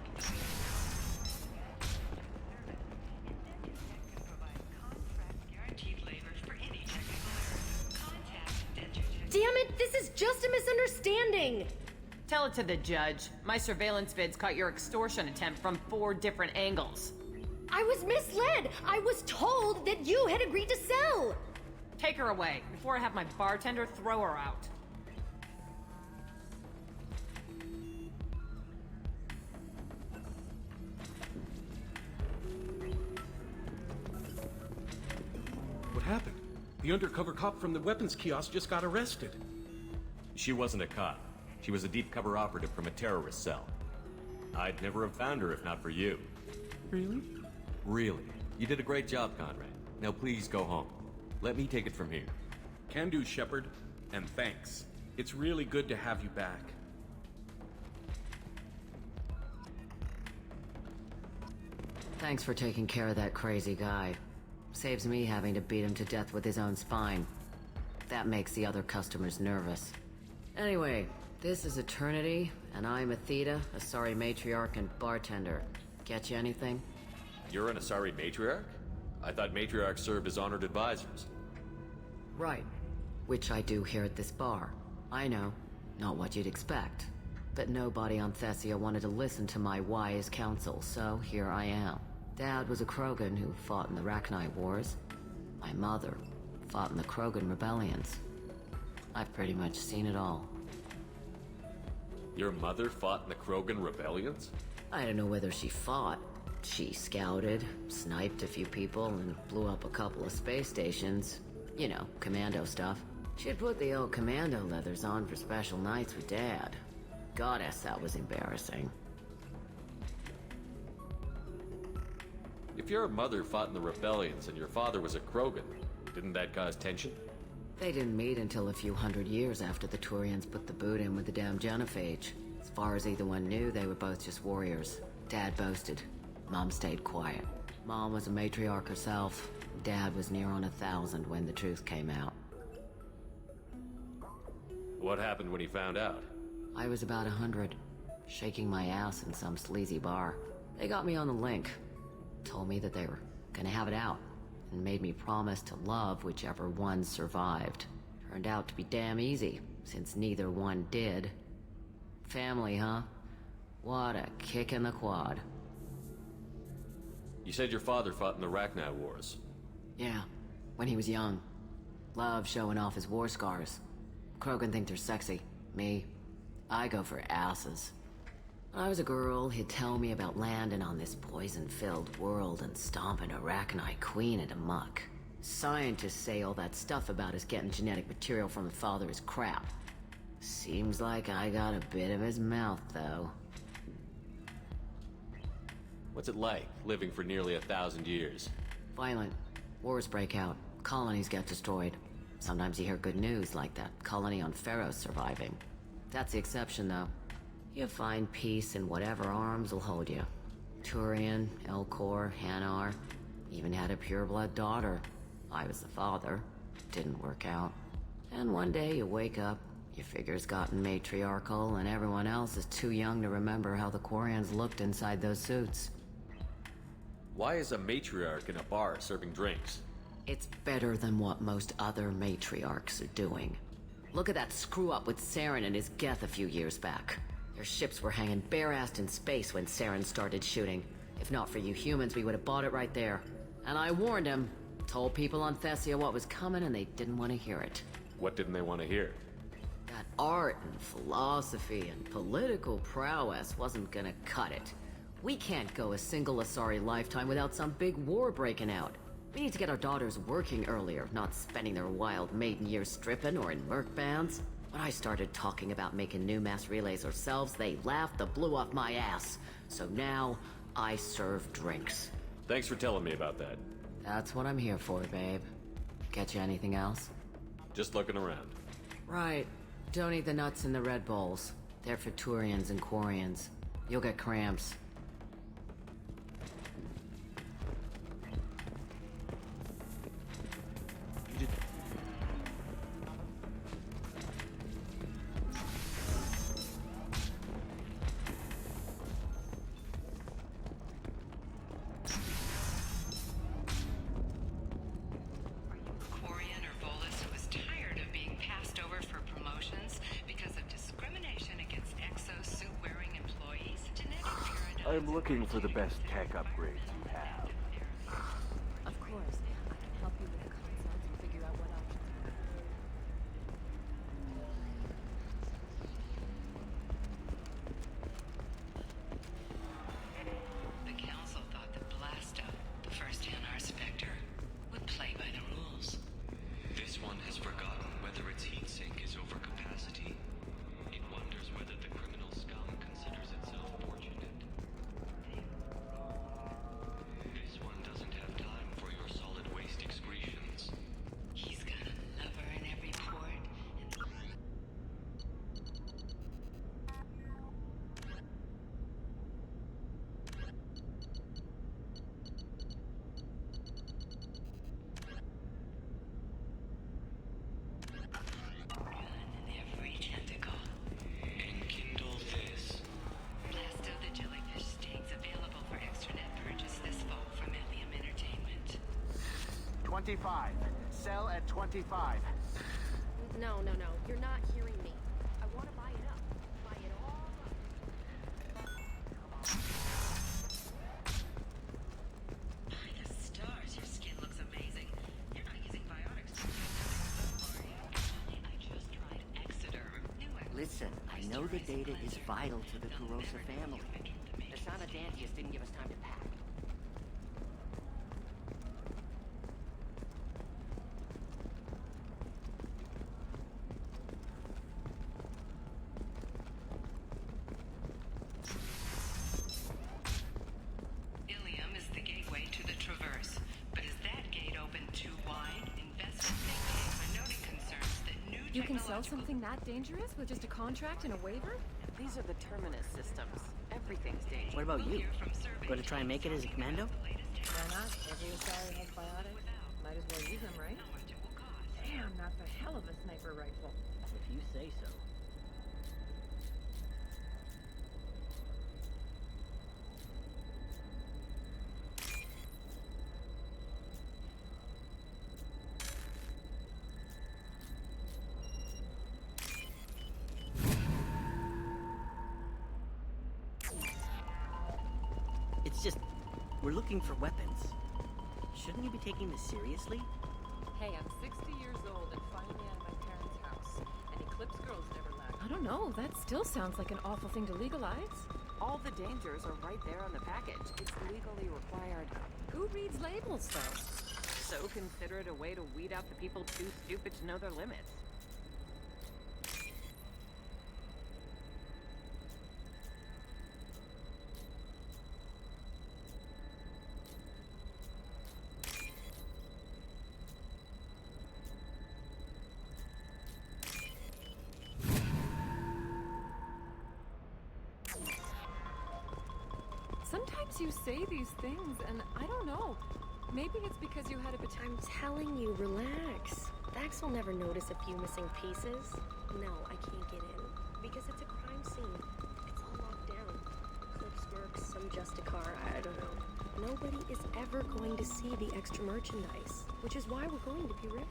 Indentutech can provide contract-guaranteed labor for any technical error. Contact Indentutech. Damn it! This is just a misunderstanding! Tell it to the judge. My surveillance vids caught your extortion attempt from 4 different angles. I was misled! I was told that you had agreed to sell! Take her away, before I have my bartender throw her out. What happened? The undercover cop from the weapons kiosk just got arrested. She wasn't a cop. She was a deep cover operative from a terrorist cell. I'd never have found her if not for you. Really? Really. You did a great job, Conrad. Now please go home. Let me take it from here. Can do, Shepard. And thanks. It's really good to have you back. Thanks for taking care of that crazy guy. Saves me having to beat him to death with his own spine. That makes the other customers nervous. Anyway, this is Eternity, and I'm Athena, Asari matriarch and bartender. Get you anything? You're an Asari matriarch? I thought matriarchs served as honored advisors. Right. Which I do here at this bar. I know. Not what you'd expect. But nobody on Thessia wanted to listen to my wise counsel, so here I am. Dad was a Krogan who fought in the Rachni Wars. My mother fought in the Krogan rebellions. I've pretty much seen it all. Your mother fought in the Krogan rebellions? I don't know whether she fought. She scouted, sniped a few people, and blew up a couple of space stations. You know, commando stuff. She'd put the old commando leathers on for special nights with Dad. Goddess, that was embarrassing. If your mother fought in the rebellions and your father was a Krogan, didn't that cause tension? They didn't meet until a few hundred years after the Turians put the boot in with the damn genophage. As far as either one knew, they were both just warriors. Dad boasted. Mom stayed quiet. Mom was a matriarch herself. Dad was near on 1,000 when the truth came out. What happened when he found out? I was about 100. shaking my ass in some sleazy bar. They got me on the link. Told me that they were gonna have it out, and made me promise to love whichever one survived. Turned out to be damn easy, since neither one did. Family, huh? What a kick in the quad. You said your father fought in the Rachni Wars. Yeah, when he was young. Loved showing off his war scars. Krogan think they're sexy. Me, I go for asses. When I was a girl, he'd tell me about landing on this poison-filled world and stomping a Rachni queen into muck. Scientists say all that stuff about us getting genetic material from the father is crap. Seems like I got a bit of his mouth, though. What's it like, living for nearly 1,000 years? Violent. Wars break out. Colonies get destroyed. Sometimes you hear good news, like that colony on Pharaoh surviving. That's the exception, though. You find peace in whatever arms will hold you. Turian, Elcor, Hanar. Even had a pureblood daughter. I was the father. Didn't work out. And one day you wake up, your figure's gotten matriarchal, and everyone else is too young to remember how the Quarians looked inside those suits. Why is a matriarch in a bar serving drinks? It's better than what most other matriarchs are doing. Look at that screw-up with Saren and his Geth a few years back. Their ships were hanging bare-assed in space when Saren started shooting. If not for you humans, we would have bought it right there. And I warned him. Told people on Thessia what was coming, and they didn't want to hear it. What didn't they want to hear? That art and philosophy and political prowess wasn't gonna cut it. We can't go a single Asari lifetime without some big war breaking out. We need to get our daughters working earlier, not spending their wild maiden years stripping or in merc bands. When I started talking about making new mass relays ourselves, they laughed the blue off my ass. So now, I serve drinks. Thanks for telling me about that. That's what I'm here for, babe. Get you anything else? Just looking around. Right. Don't eat the nuts in the Red Bowls. They're for Turians and Quarians. You'll get cramps. Quarian or Volus who is tired of being passed over for promotions because of discrimination against Exo suit-wearing employees? Genetic paradigms. I'm looking for the best tech upgrades you have. Of course. I can help you with the concepts and figure out what options we have. The Council thought that Blasto, the first Hanar Spectre, would play by the rules. This one has forgotten whether its heat sink is over capacity. It wonders whether the criminal scum considers itself fortunate. This one doesn't have time for your solid waste excretions. He's got a lover in every port, and every tentacle. Enkindle this. Blasto the jellyfish stakes available for extranet purchase this fall from Ilium Entertainment. 25. Sell at 25. No. You're not hearing me. I want to buy it up. Buy it all up. By the stars, your skin looks amazing. You're not using biotics to I just tried Exoderm. Listen, I know the data is vital to the Kurosa family. The Sanadantius didn't give us time to pack. Ilium is the gateway to the Traverse. But is that gate open too wide? Investment think tanks are noting concerns that new You can sell technological... something that dangerous with just a contract and a waiver? These are the Terminus systems. Everything's dangerous. What about you? Gonna try and make it as a commando? Why not? Every Asari has biotics. Might as well use them, right? Damn, that's a hell of a sniper rifle. If you say so. It's just, we're looking for weapons. Shouldn't you be taking this seriously? Hey, I'm 60 years old and finally out of my parents' house. And Eclipse girls never lack. I don't know, that still sounds like an awful thing to legalize. All the dangers are right there on the package. It's legally required. Who reads labels, though? So consider it a way to weed out the people too stupid to know their limits. Sometimes you say these things, and I don't know. Maybe it's because you had a I'm telling you, relax. Dax will never notice a few missing pieces. No, I can't get in. Because it's a crime scene. It's all locked down. Eclipse mercs, some Justicar, I don't know. Nobody is ever going to see the extra merchandise. Which is why we're going to be rich.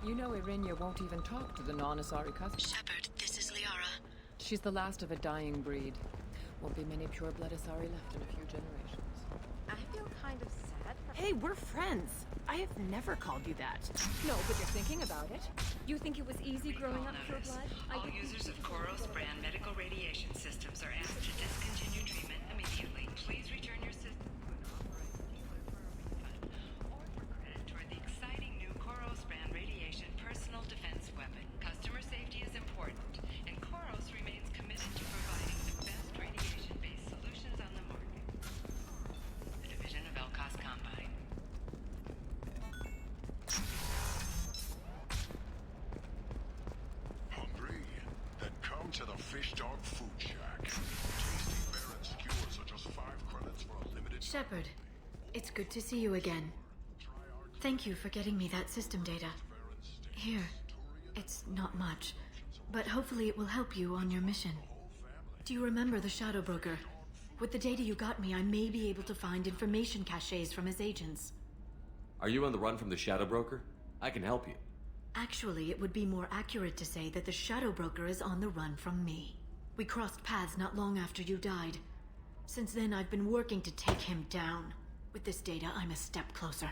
You know Irinia won't even talk to the non-Asari customers. Shepard, this is Liara. She's the last of a dying breed. Won't be many pure-blood Asari left in a few generations. I feel kind of sad for... Hey, we're friends. I have never called you that. No, but you're thinking about it. You think it was easy growing up pure blood? All users of Koros brand medical radiation systems are asked to discontinue treatment immediately. Please return your system or for credit toward the exciting new Koros brand radiation personal defense weapon. Customer safety is important, and Koros remains committed to providing the best radiation-based solutions on the market. A division of Elcos Combine. Hungry? Then come to the Fish Dog Food Shack. Tasty Baron skewers are just 5 credits for a limited... Shepard, it's good to see you again. Thank you for getting me that system data. Here, it's not much, but hopefully it will help you on your mission. Do you remember the Shadow Broker? With the data you got me, I may be able to find information caches from his agents. Are you on the run from the Shadow Broker? I can help you. Actually, it would be more accurate to say that the Shadow Broker is on the run from me. We crossed paths not long after you died. Since then, I've been working to take him down. With this data, I'm a step closer.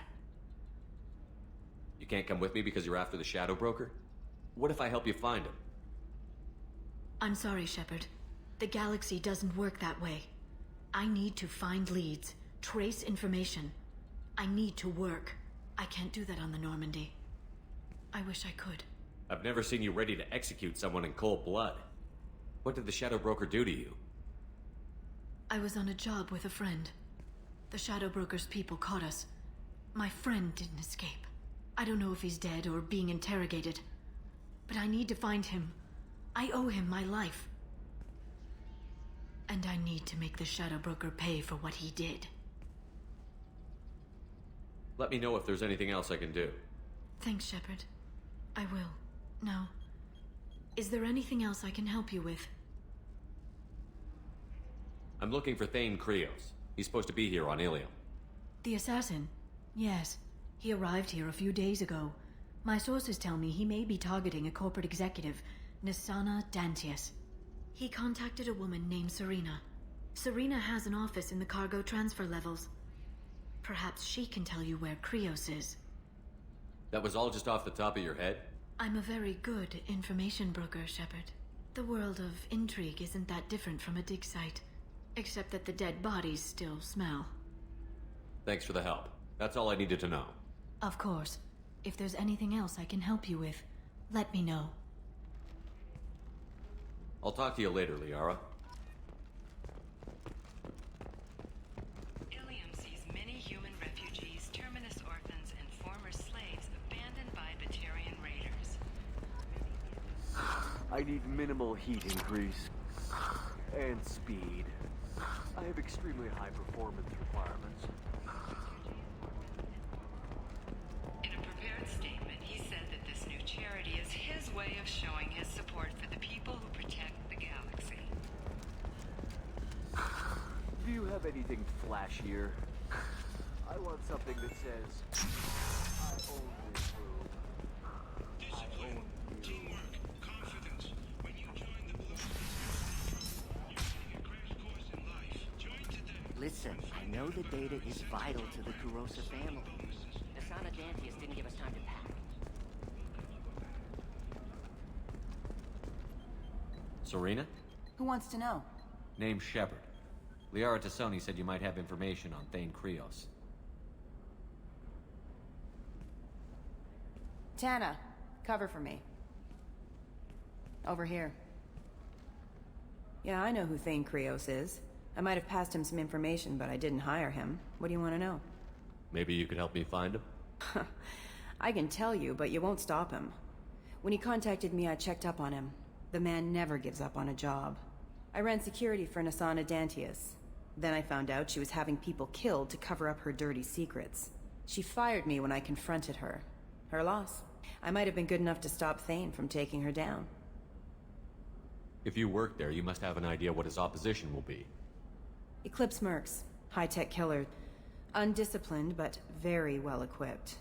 You can't come with me because you're after the Shadow Broker? What if I help you find him? I'm sorry, Shepard. The galaxy doesn't work that way. I need to find leads, trace information. I need to work. I can't do that on the Normandy. I wish I could. I've never seen you ready to execute someone in cold blood. What did the Shadow Broker do to you? I was on a job with a friend. The Shadow Broker's people caught us. My friend didn't escape. I don't know if he's dead or being interrogated. But I need to find him. I owe him my life. And I need to make the Shadow Broker pay for what he did. Let me know if there's anything else I can do. Thanks, Shepard. I will. Now, is there anything else I can help you with? I'm looking for Thane Krios. He's supposed to be here on Ilium. The assassin? Yes. He arrived here a few days ago. My sources tell me he may be targeting a corporate executive, Nisana Dantius. He contacted a woman named Serena. Serena has an office in the cargo transfer levels. Perhaps she can tell you where Krios is. That was all just off the top of your head? I'm a very good information broker, Shepard. The world of intrigue isn't that different from a dig site, except that the dead bodies still smell. Thanks for the help. That's all I needed to know. Of course. If there's anything else I can help you with, let me know. I'll talk to you later, Liara. Ilium sees many human refugees, terminus orphans, and former slaves abandoned by Batarian raiders. I need minimal heat increase. And speed. I have extremely high performance requirements. In a prepared statement, he said that this new charity is his way of showing his support for the people who protect the galaxy. Do you have anything flashier? I want something that says, I own this room. I own you. Teamwork, confidence. When you join Listen, I know the data is vital to the Kurosa family. Asana Dantius didn't give us time to pack. Serena? Who wants to know? Name's Shepard. Liara Tassoni said you might have information on Thane Krios. Tana, cover for me. Over here. Yeah, I know who Thane Krios is. I might have passed him some information, but I didn't hire him. What do you want to know? Maybe you could help me find him? I can tell you, but you won't stop him. When he contacted me, I checked up on him. The man never gives up on a job. I ran security for Nasana Dantius. Then I found out she was having people killed to cover up her dirty secrets. She fired me when I confronted her. Her loss. I might have been good enough to stop Thane from taking her down. If you work there, you must have an idea what his opposition will be. Eclipse mercs. High-tech killer. Undisciplined, but very well-equipped.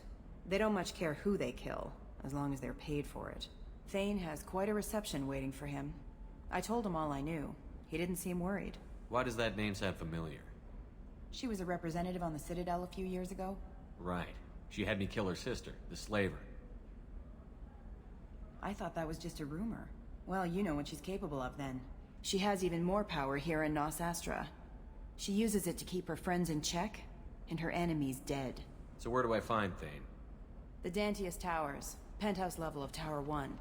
They don't much care who they kill, as long as they're paid for it. Thane has quite a reception waiting for him. I told him all I knew. He didn't seem worried. Why does that name sound familiar? She was a representative on the Citadel a few years ago. Right. She had me kill her sister, the slaver. I thought that was just a rumor. Well, you know what she's capable of then. She has even more power here in Nos Astra. She uses it to keep her friends in check, and her enemies dead. So where do I find Thane? The Dantius Towers. Penthouse level of Tower 1.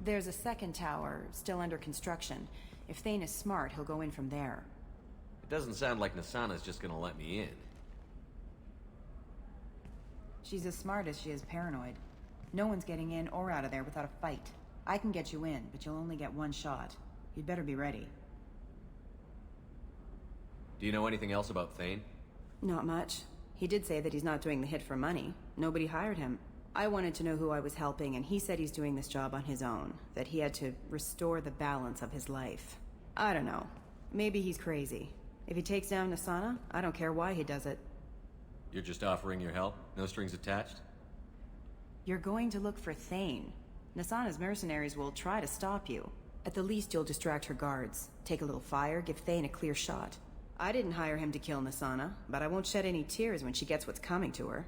There's a second tower, still under construction. If Thane is smart, he'll go in from there. It doesn't sound like Nasana's just gonna let me in. She's as smart as she is paranoid. No one's getting in or out of there without a fight. I can get you in, but you'll only get one shot. You'd better be ready. Do you know anything else about Thane? Not much. He did say that he's not doing the hit for money. Nobody hired him. I wanted to know who I was helping, and he said he's doing this job on his own. That he had to restore the balance of his life. I don't know. Maybe he's crazy. If he takes down Nasana, I don't care why he does it. You're just offering your help? No strings attached? You're going to look for Thane. Nasana's mercenaries will try to stop you. At the least, you'll distract her guards. Take a little fire, give Thane a clear shot. I didn't hire him to kill Nasana, but I won't shed any tears when she gets what's coming to her.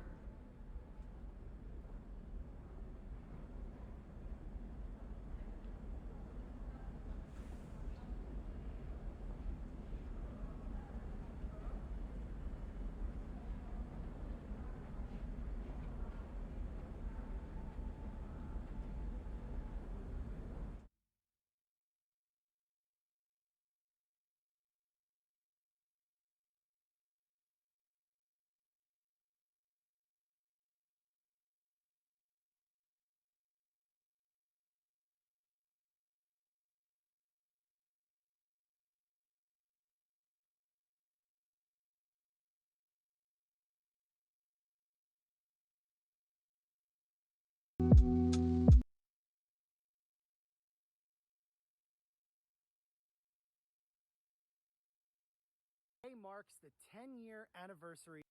Today marks the 10-year anniversary.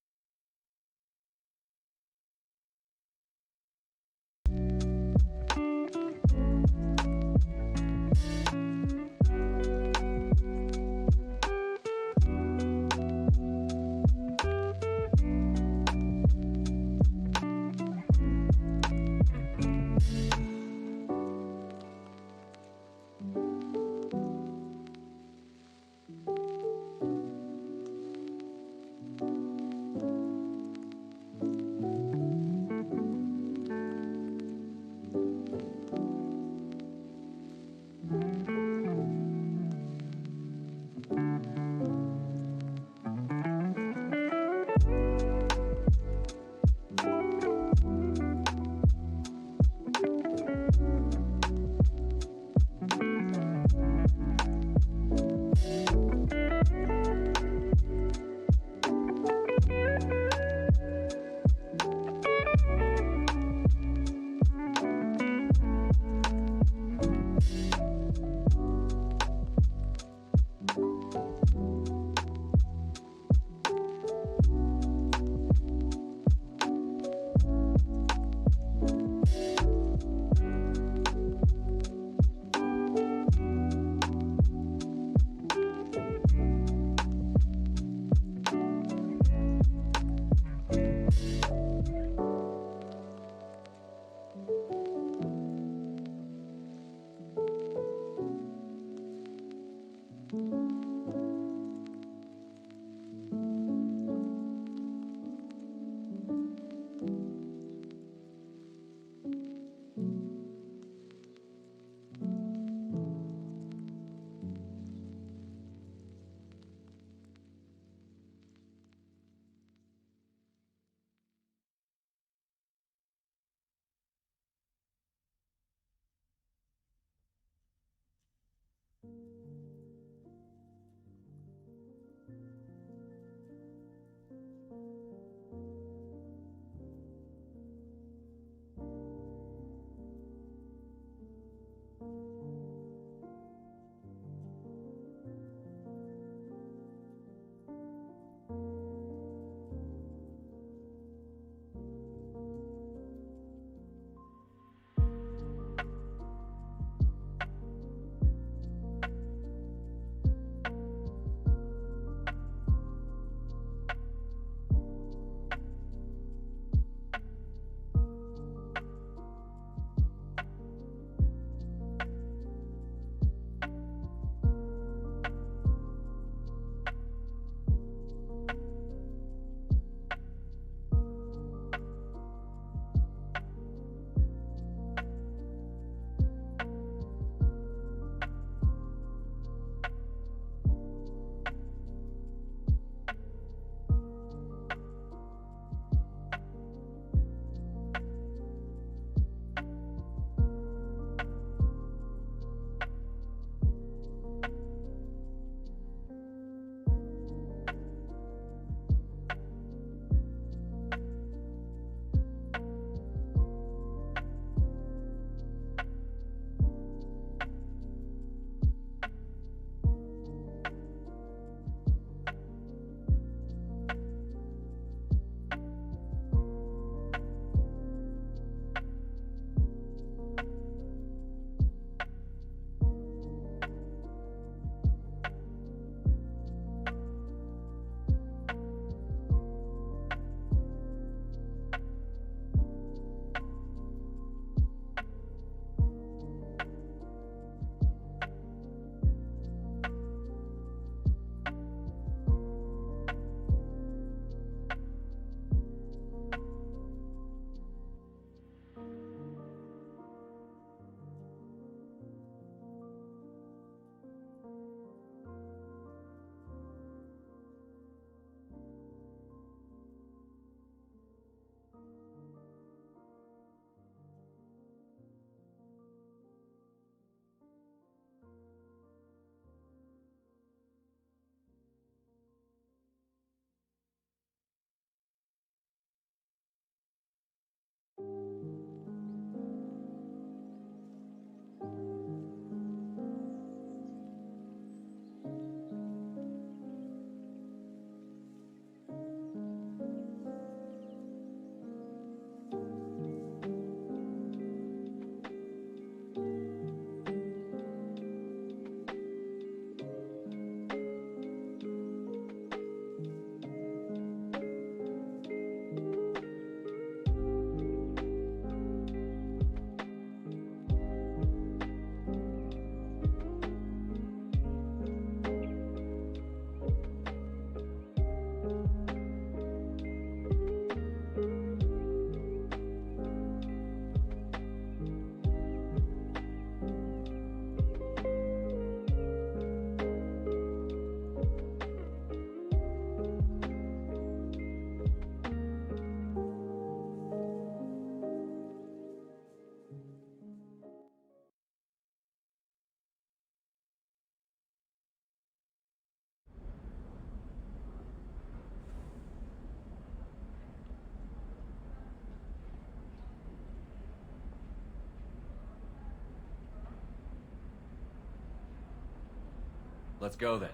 Let's go then.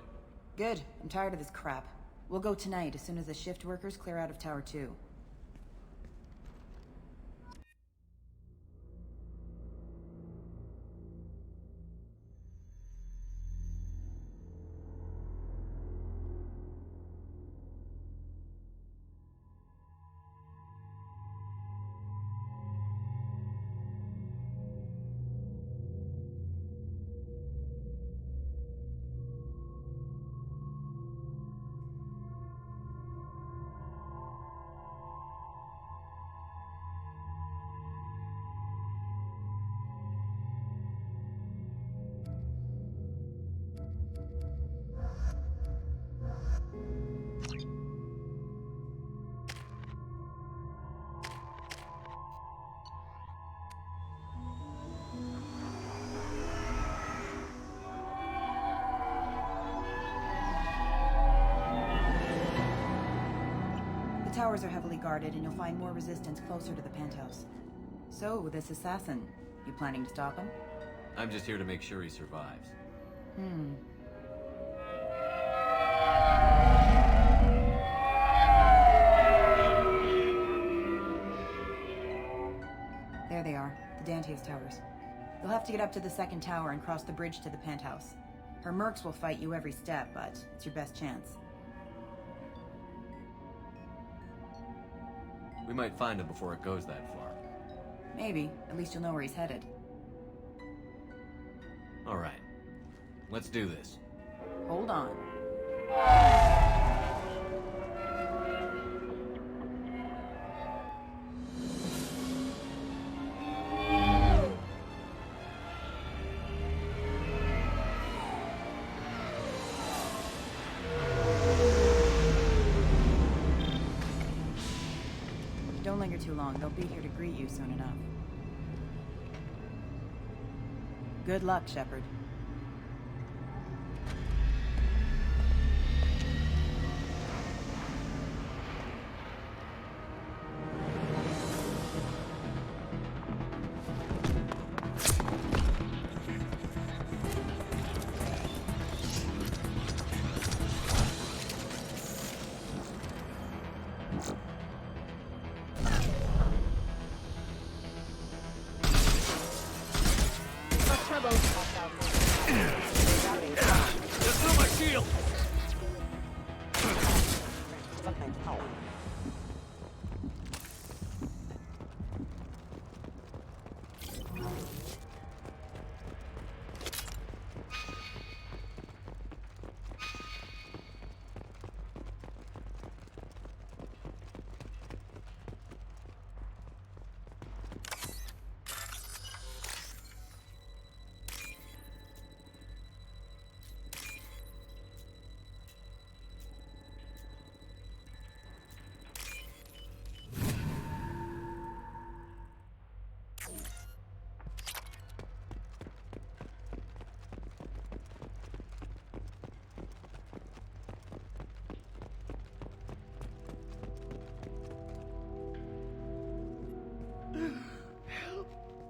Good. I'm tired of this crap. We'll go tonight, as soon as the shift workers clear out of Tower 2. The towers are heavily guarded, and you'll find more resistance closer to the penthouse. So, this assassin, you planning to stop him? I'm just here to make sure he survives. There they are, the Dantius towers. You'll have to get up to the second tower and cross the bridge to the penthouse. Her mercs will fight you every step, but it's your best chance. We might find him before it goes that far. Maybe. At least you'll know where he's headed. Alright. Let's do this. Hold on. Don't linger too long. They'll be here to greet you soon enough. Good luck, Shepard.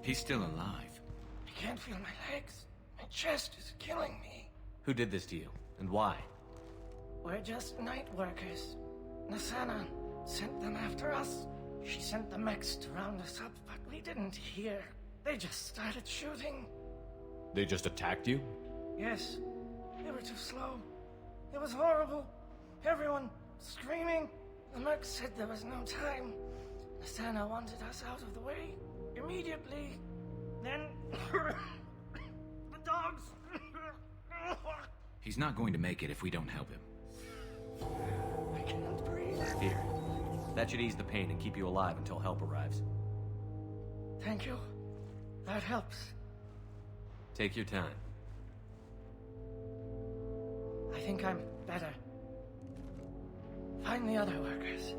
He's still alive. I can't feel my legs. My chest is killing me. Who did this to you, and why? We're just night workers. Nasana sent them after us. She sent the mechs to round us up, but we didn't hear. They just started shooting. They just attacked you? Yes. They were too slow. It was horrible. Everyone screaming. The mechs said there was no time. Nasana wanted us out of the way. Immediately. Then... the dogs... He's not going to make it if we don't help him. I can't breathe. Here. That should ease the pain and keep you alive until help arrives. Thank you. That helps. Take your time. I think I'm better. Find the other workers.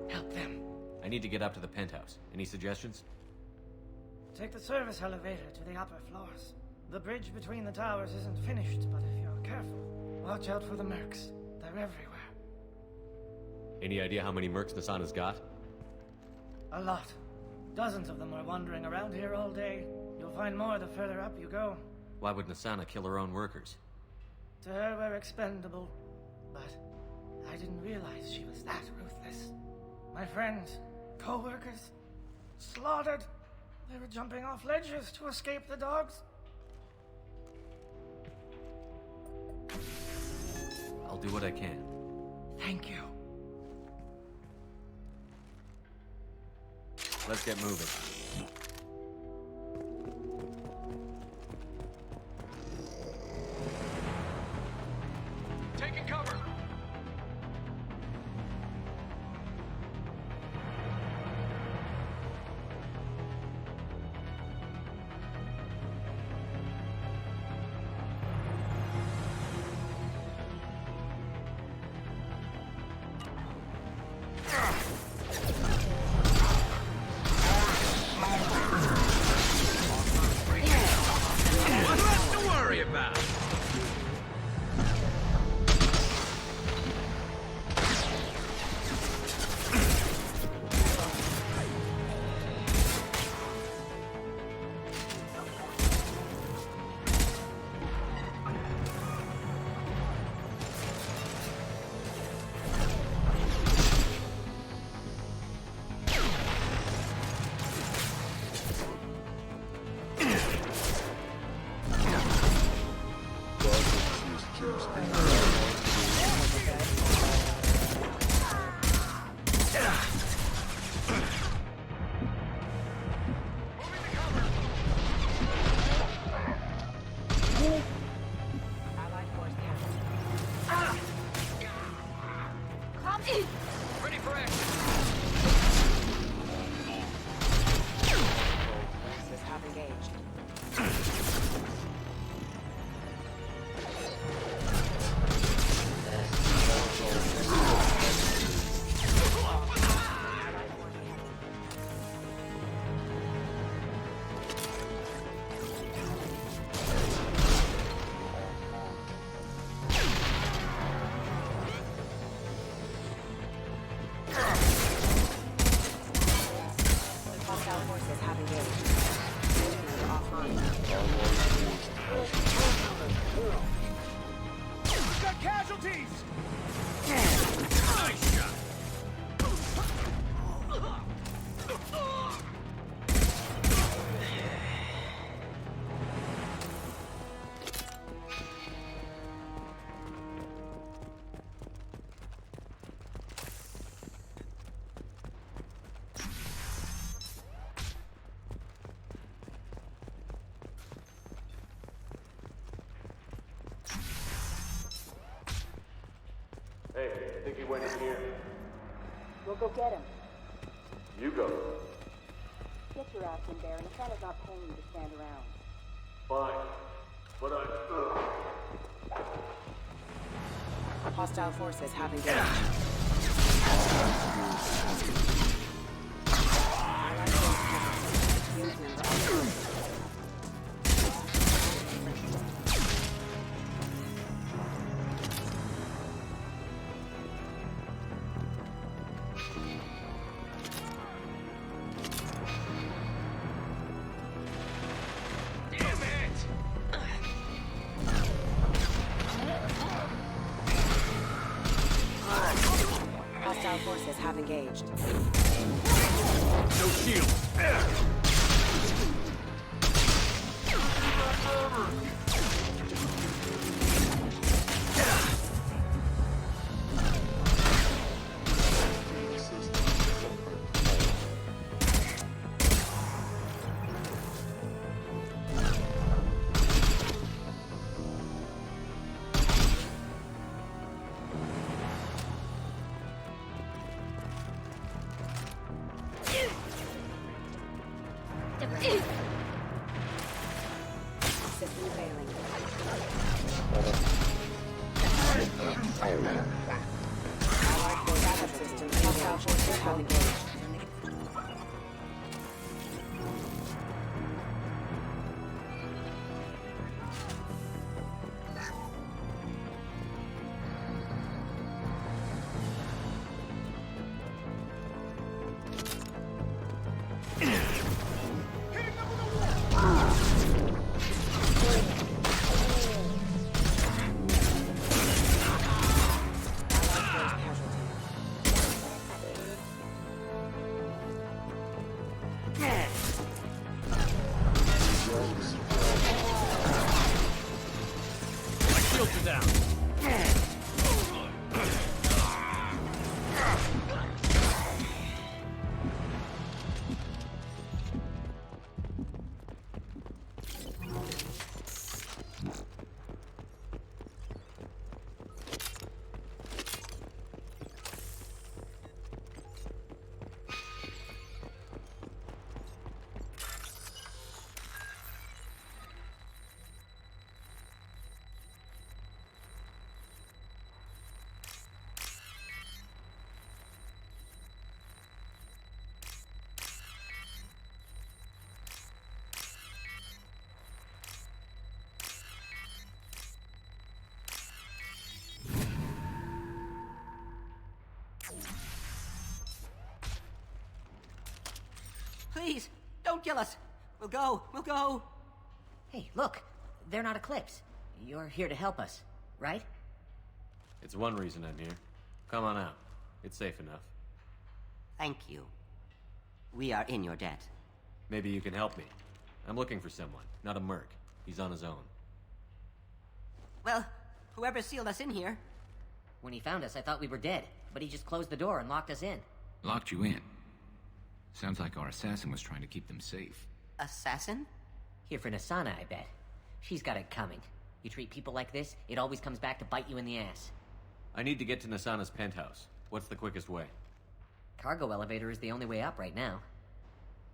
Help them. I need to get up to the penthouse. Any suggestions? Take the service elevator to the upper floors. The bridge between the towers isn't finished, but if you're careful, watch out for the mercs. They're everywhere. Any idea how many mercs Nasana's got? A lot. Dozens of them are wandering around here all day. You'll find more the further up you go. Why would Nasana kill her own workers? To her, we're expendable. But I didn't realize she was that ruthless. My friends, co-workers, slaughtered. They were jumping off ledges to escape the dogs. I'll do what I can. Thank you. Let's get moving. Taking cover! What's left to worry about? Ready for action. Forces have engaged. Hostile forces have engaged. Units offline. We've got casualties! Nice shot! Hey, think he went in here? We'll go get him. You go. Get your ass in there, and Asana's not paying you to stand around. Fine. But Hostile forces have engaged. Unit member offline. Hostile forces have engaged. No shield. System failing. Allied forces systems hostile forces have engaged. Please, don't kill us. We'll go. We'll go. Hey, look. They're not Eclipse. You're here to help us, right? It's one reason I'm here. Come on out. It's safe enough. Thank you. We are in your debt. Maybe you can help me. I'm looking for someone, not a merc. He's on his own. Well, whoever sealed us in here. When he found us, I thought we were dead, but he just closed the door and locked us in. Locked you in? Sounds like our assassin was trying to keep them safe. Assassin? Here for Nasana, I bet. She's got it coming. You treat people like this, it always comes back to bite you in the ass. I need to get to Nasana's penthouse. What's the quickest way? Cargo elevator is the only way up right now.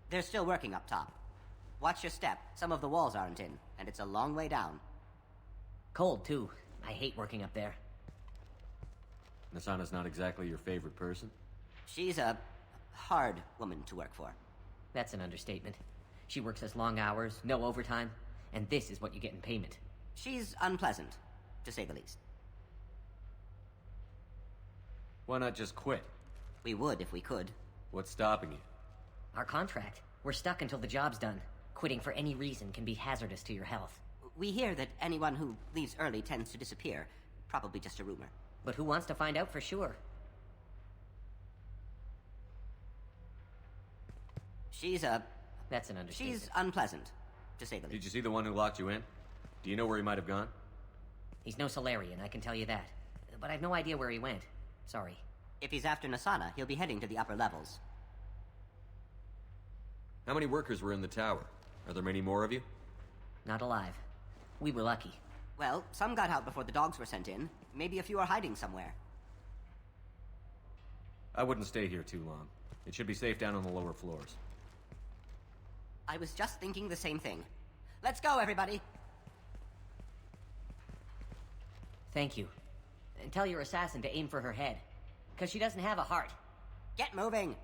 They're still working up top. Watch your step. Some of the walls aren't in, and it's a long way down. Cold, too. I hate working up there. Nasana's not exactly your favorite person? She's a hard woman to work for. That's an understatement. She works us long hours, no overtime, and this is what you get in payment. She's unpleasant, to say the least. Why not just quit? We would if we could. What's stopping you? Our contract. We're stuck until the job's done. Quitting for any reason can be hazardous to your health. We hear that anyone who leaves early tends to disappear. Probably just a rumor. But who wants to find out for sure? That's an understatement. She's unpleasant, to say the least. Did you see the one who locked you in? Do you know where he might have gone? He's no Solarian, I can tell you that. But I've no idea where he went. Sorry. If he's after Nasana, he'll be heading to the upper levels. How many workers were in the tower? Are there many more of you? Not alive. We were lucky. Well, some got out before the dogs were sent in. Maybe a few are hiding somewhere. I wouldn't stay here too long. It should be safe down on the lower floors. I was just thinking the same thing. Let's go, everybody! Thank you. And tell your assassin to aim for her head. Because she doesn't have a heart. Get moving!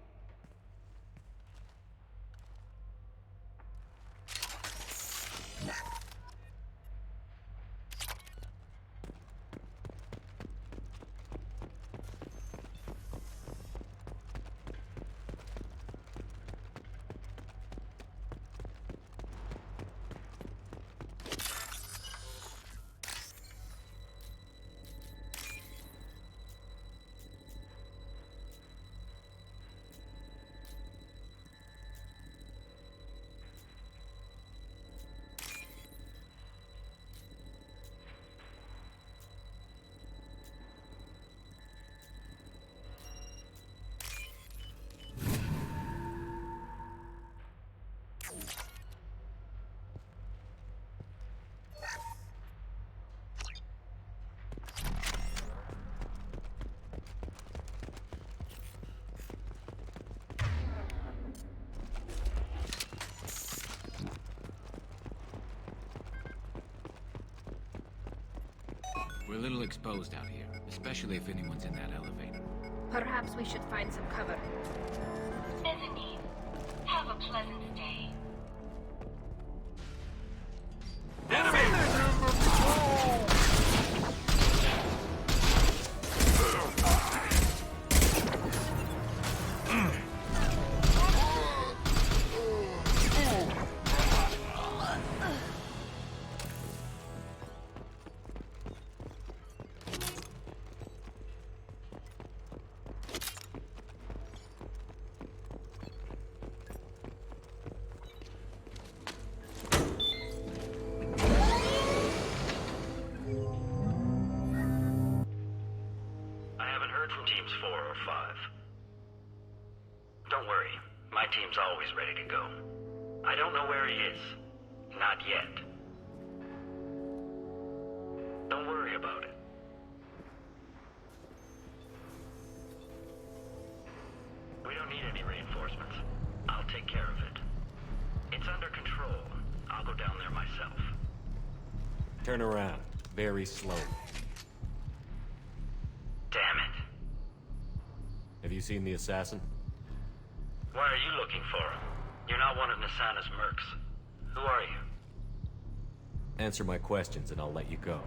We're a little exposed out here, especially if anyone's in that elevator. Perhaps we should find some cover. Mezzanine. Have a pleasant day. From teams 4 or 5. Don't worry, my team's always ready to go. I don't know where he is. Not yet. Don't worry about it. We don't need any reinforcements. I'll take care of it. It's under control. I'll go down there myself. Turn around. Very slowly. Damn it. Have you seen the assassin? Why are you looking for him? You're not one of Nasana's mercs. Who are you? Answer my questions and I'll let you go.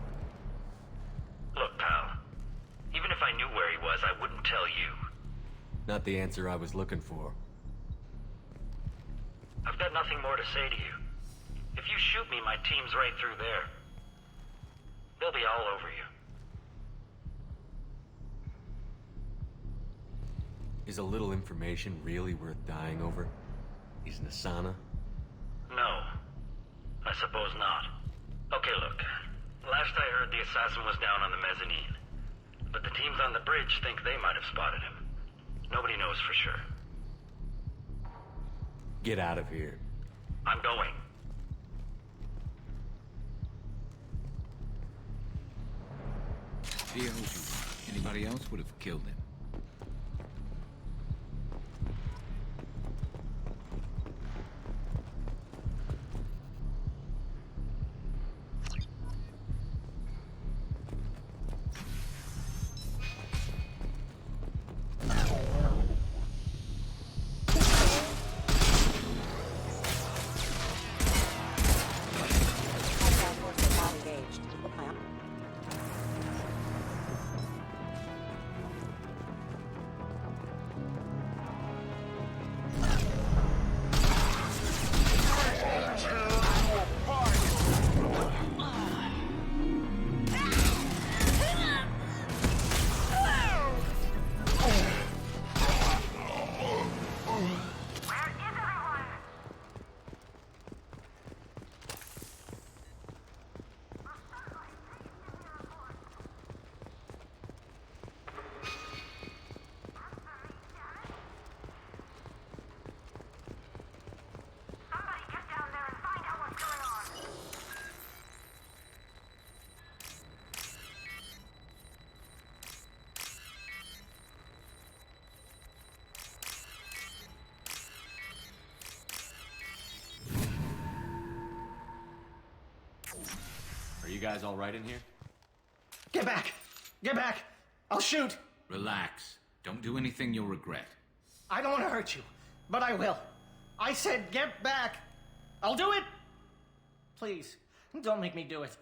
Look, pal. Even if I knew where he was, I wouldn't tell you. Not the answer I was looking for. I've got nothing more to say to you. If you shoot me, my team's right through there. They'll be all over you. Is a little information really worth dying over? Is Nasana? No. I suppose not. Okay, look. Last I heard, the assassin was down on the mezzanine. But the teams on the bridge think they might have spotted him. Nobody knows for sure. Get out of here. I'm going. Anybody else would have killed him. Are you guys all right in here? Get back! Get back! I'll shoot! Relax. Don't do anything you'll regret. I don't want to hurt you, but I will. I said get back! I'll do it! Please, don't make me do it.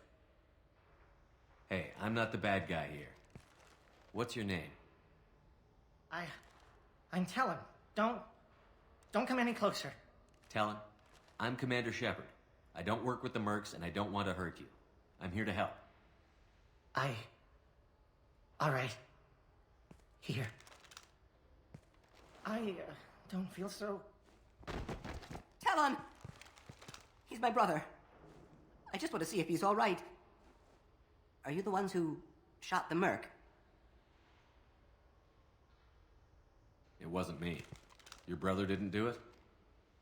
Hey, I'm not the bad guy here. What's your name? I'm Talon. Don't come any closer. Talon, I'm Commander Shepard. I don't work with the mercs, and I don't want to hurt you. I'm here to help. All right. Here. I don't feel so... Talon! He's my brother. I just want to see if he's all right. Are you the ones who shot the merc? It wasn't me. Your brother didn't do it?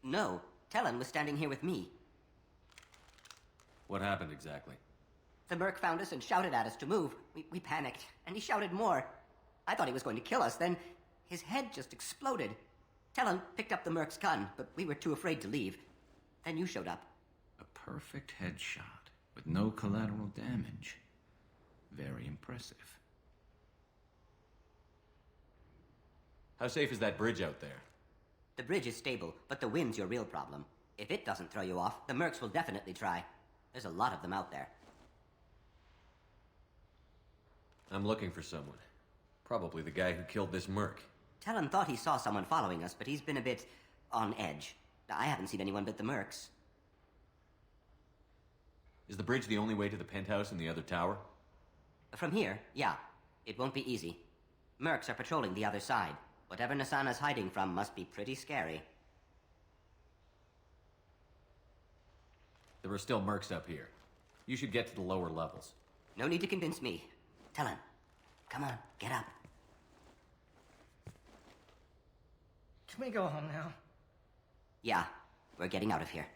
No. Talon was standing here with me. What happened exactly? The merc found us and shouted at us to move. We panicked, and he shouted more. I thought he was going to kill us, then his head just exploded. Talon picked up the merc's gun, but we were too afraid to leave. Then you showed up. A perfect headshot with no collateral damage. Very impressive. How safe is that bridge out there? The bridge is stable, but the wind's your real problem. If it doesn't throw you off, the mercs will definitely try. There's a lot of them out there. I'm looking for someone. Probably the guy who killed this merc. Talon thought he saw someone following us, but he's been a bit on edge. I haven't seen anyone but the mercs. Is the bridge the only way to the penthouse and the other tower? From here, yeah. It won't be easy. Mercs are patrolling the other side. Whatever Nasana's hiding from must be pretty scary. There are still mercs up here. You should get to the lower levels. No need to convince me. Talon, come on, get up. Can we go home now? Yeah, we're getting out of here.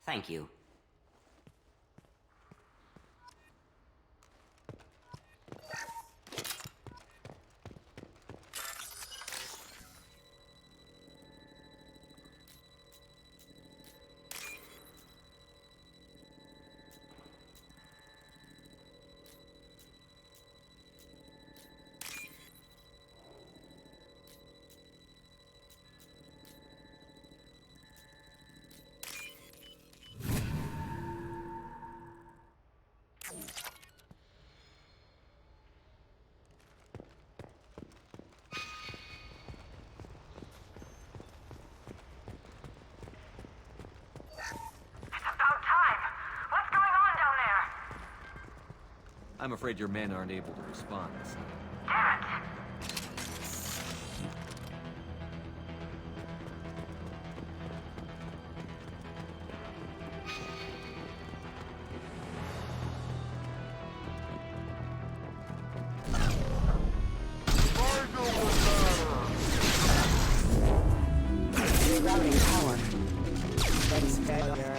Thank you. I'm afraid your men aren't able to respond. Rerouting power. Thanks, failure.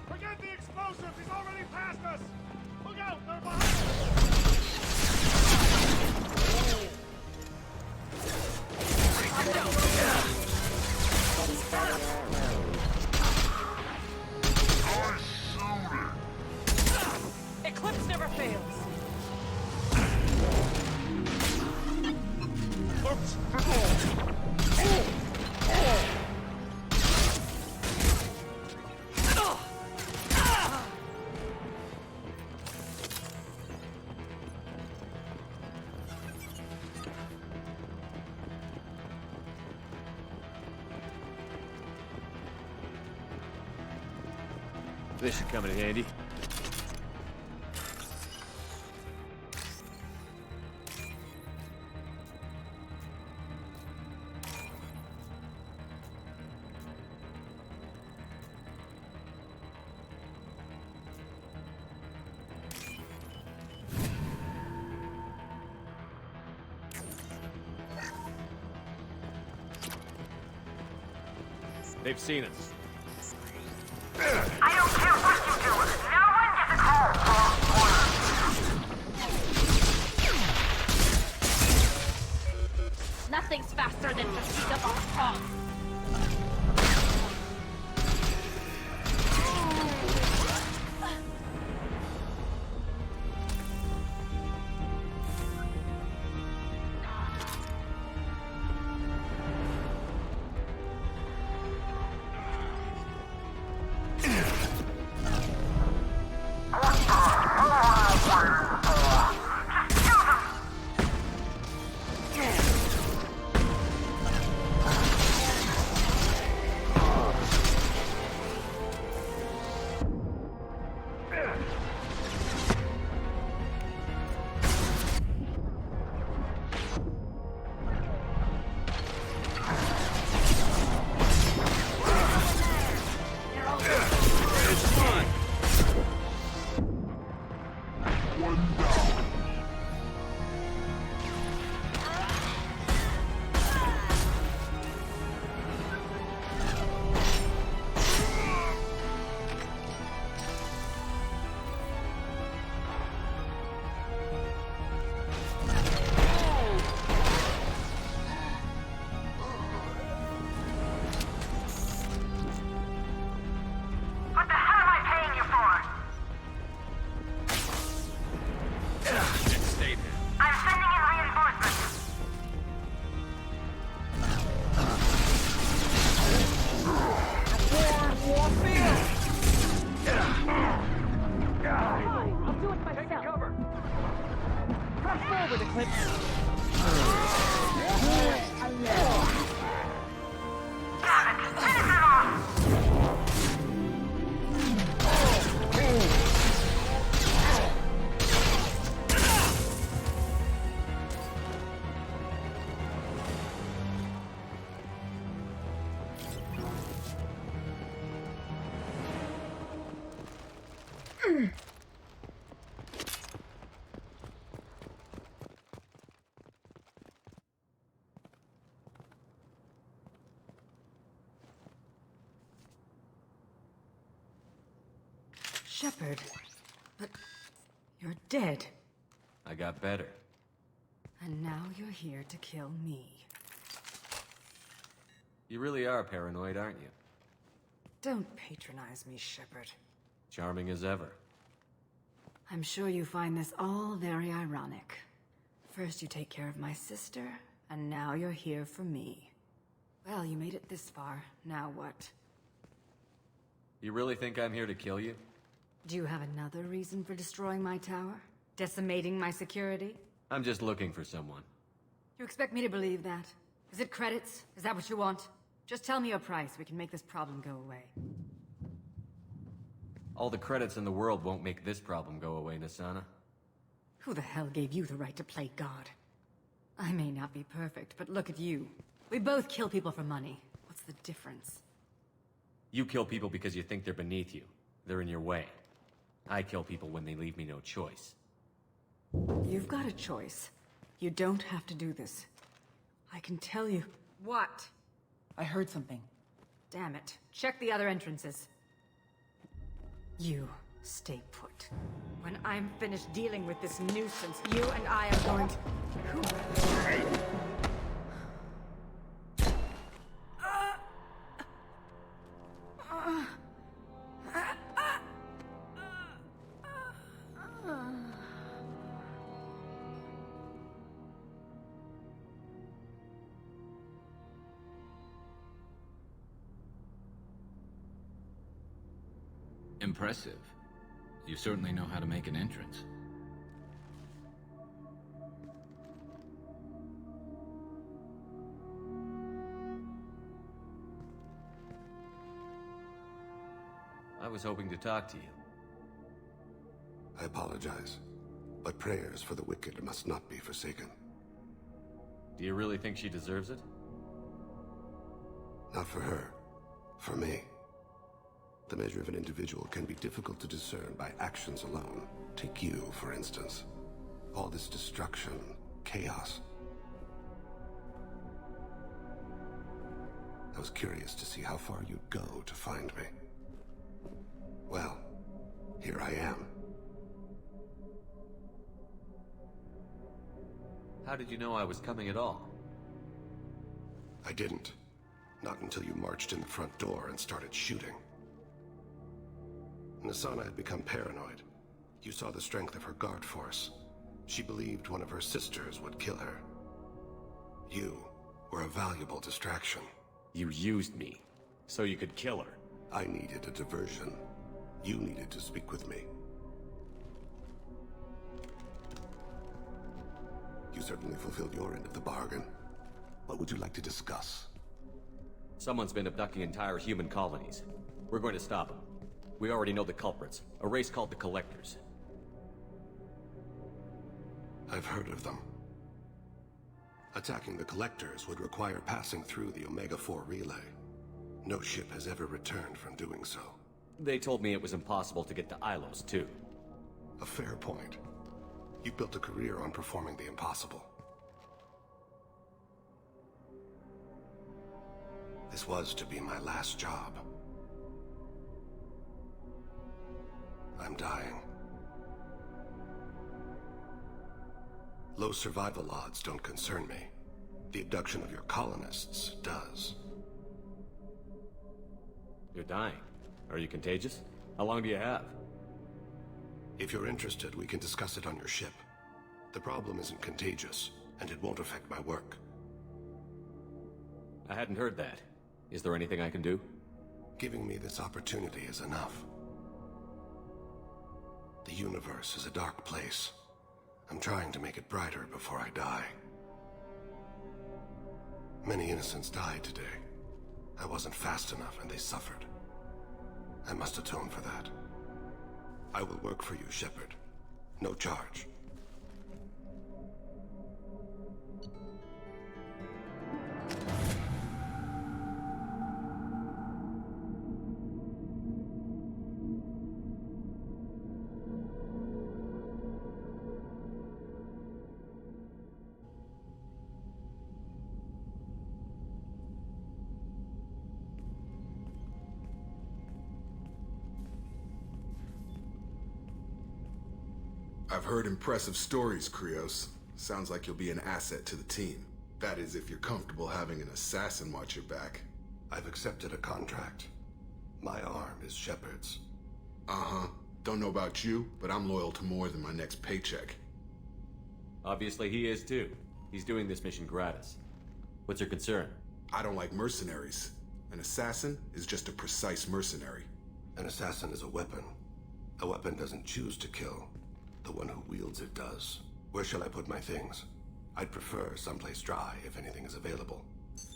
Forget the explosives! He's already past us! Look out! They're behind us! Eclipse never fails. This should come in handy. They've seen us. I don't care what you do. No one gets a call from Nothing's faster than to speak up on the call. Shepard, but You're dead. I got better. And now you're here to kill me. You really are paranoid, aren't you? Don't patronize me, Shepard. Charming as ever. I'm sure you find this all very ironic. First you take care of my sister, and now you're here for me. Well, you made it this far. Now what? You really think I'm here to kill you? Do you have another reason for destroying my tower? Decimating my security? I'm just looking for someone. You expect me to believe that? Is it credits? Is that what you want? Just tell me a price. We can make this problem go away. All the credits in the world won't make this problem go away, Nasana. Who the hell gave you the right to play God? I may not be perfect, but look at you. We both kill people for money. What's the difference? You kill people because you think they're beneath you. They're in your way. I kill people when they leave me no choice. You've got a choice. You don't have to do this. I can tell you. What? I heard something. Damn it. Check the other entrances. You stay put. When I'm finished dealing with this nuisance, you and I are going to... Impressive. You certainly know how to make an entrance. I was hoping to talk to you. I apologize, but prayers for the wicked must not be forsaken. Do you really think she deserves it? Not for her. For me. The measure of an individual can be difficult to discern by actions alone. Take you, for instance. All this destruction, chaos. I was curious to see how far you'd go to find me. Well, here I am. How did you know I was coming at all? I didn't. Not until you marched in the front door and started shooting. Nasana had become paranoid. You saw the strength of her guard force. She believed one of her sisters would kill her. You were a valuable distraction. You used me, so you could kill her. I needed a diversion. You needed to speak with me. You certainly fulfilled your end of the bargain. What would you like to discuss? Someone's been abducting entire human colonies. We're going to stop them. We already know the culprits, a race called the Collectors. I've heard of them. Attacking the Collectors would require passing through the Omega-4 relay. No ship has ever returned from doing so. They told me it was impossible to get to Ilos, too. A fair point. You built a career on performing the impossible. This was to be my last job. I'm dying. Low survival odds don't concern me. The abduction of your colonists does. You're dying. Are you contagious? How long do you have? If you're interested, we can discuss it on your ship. The problem isn't contagious, and it won't affect my work. I hadn't heard that. Is there anything I can do? Giving me this opportunity is enough. The universe is a dark place. I'm trying to make it brighter before I die. Many innocents died today. I wasn't fast enough and they suffered. I must atone for that. I will work for you, Shepard. No charge. I've heard impressive stories, Krios. Sounds like you'll be an asset to the team. That is, if you're comfortable having an assassin watch your back. I've accepted a contract. My arm is Shepard's. Uh-huh. Don't know about you, but I'm loyal to more than my next paycheck. Obviously he is too. He's doing this mission gratis. What's your concern? I don't like mercenaries. An assassin is just a precise mercenary. An assassin is a weapon. A weapon doesn't choose to kill. The one who wields it does. Where shall I put my things? I'd prefer someplace dry if anything is available.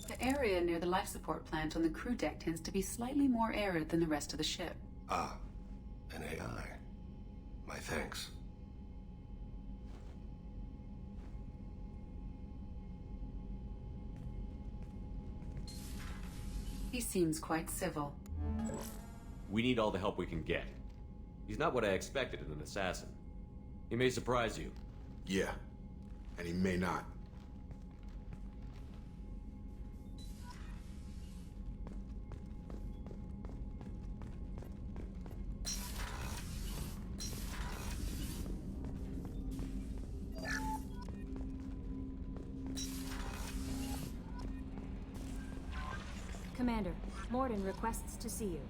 The area near the life support plant on the crew deck tends to be slightly more arid than the rest of the ship. Ah, an AI. My thanks. He seems quite civil. We need all the help we can get. He's not what I expected in an assassin. He may surprise you. Yeah, and he may not. Commander, Morden requests to see you.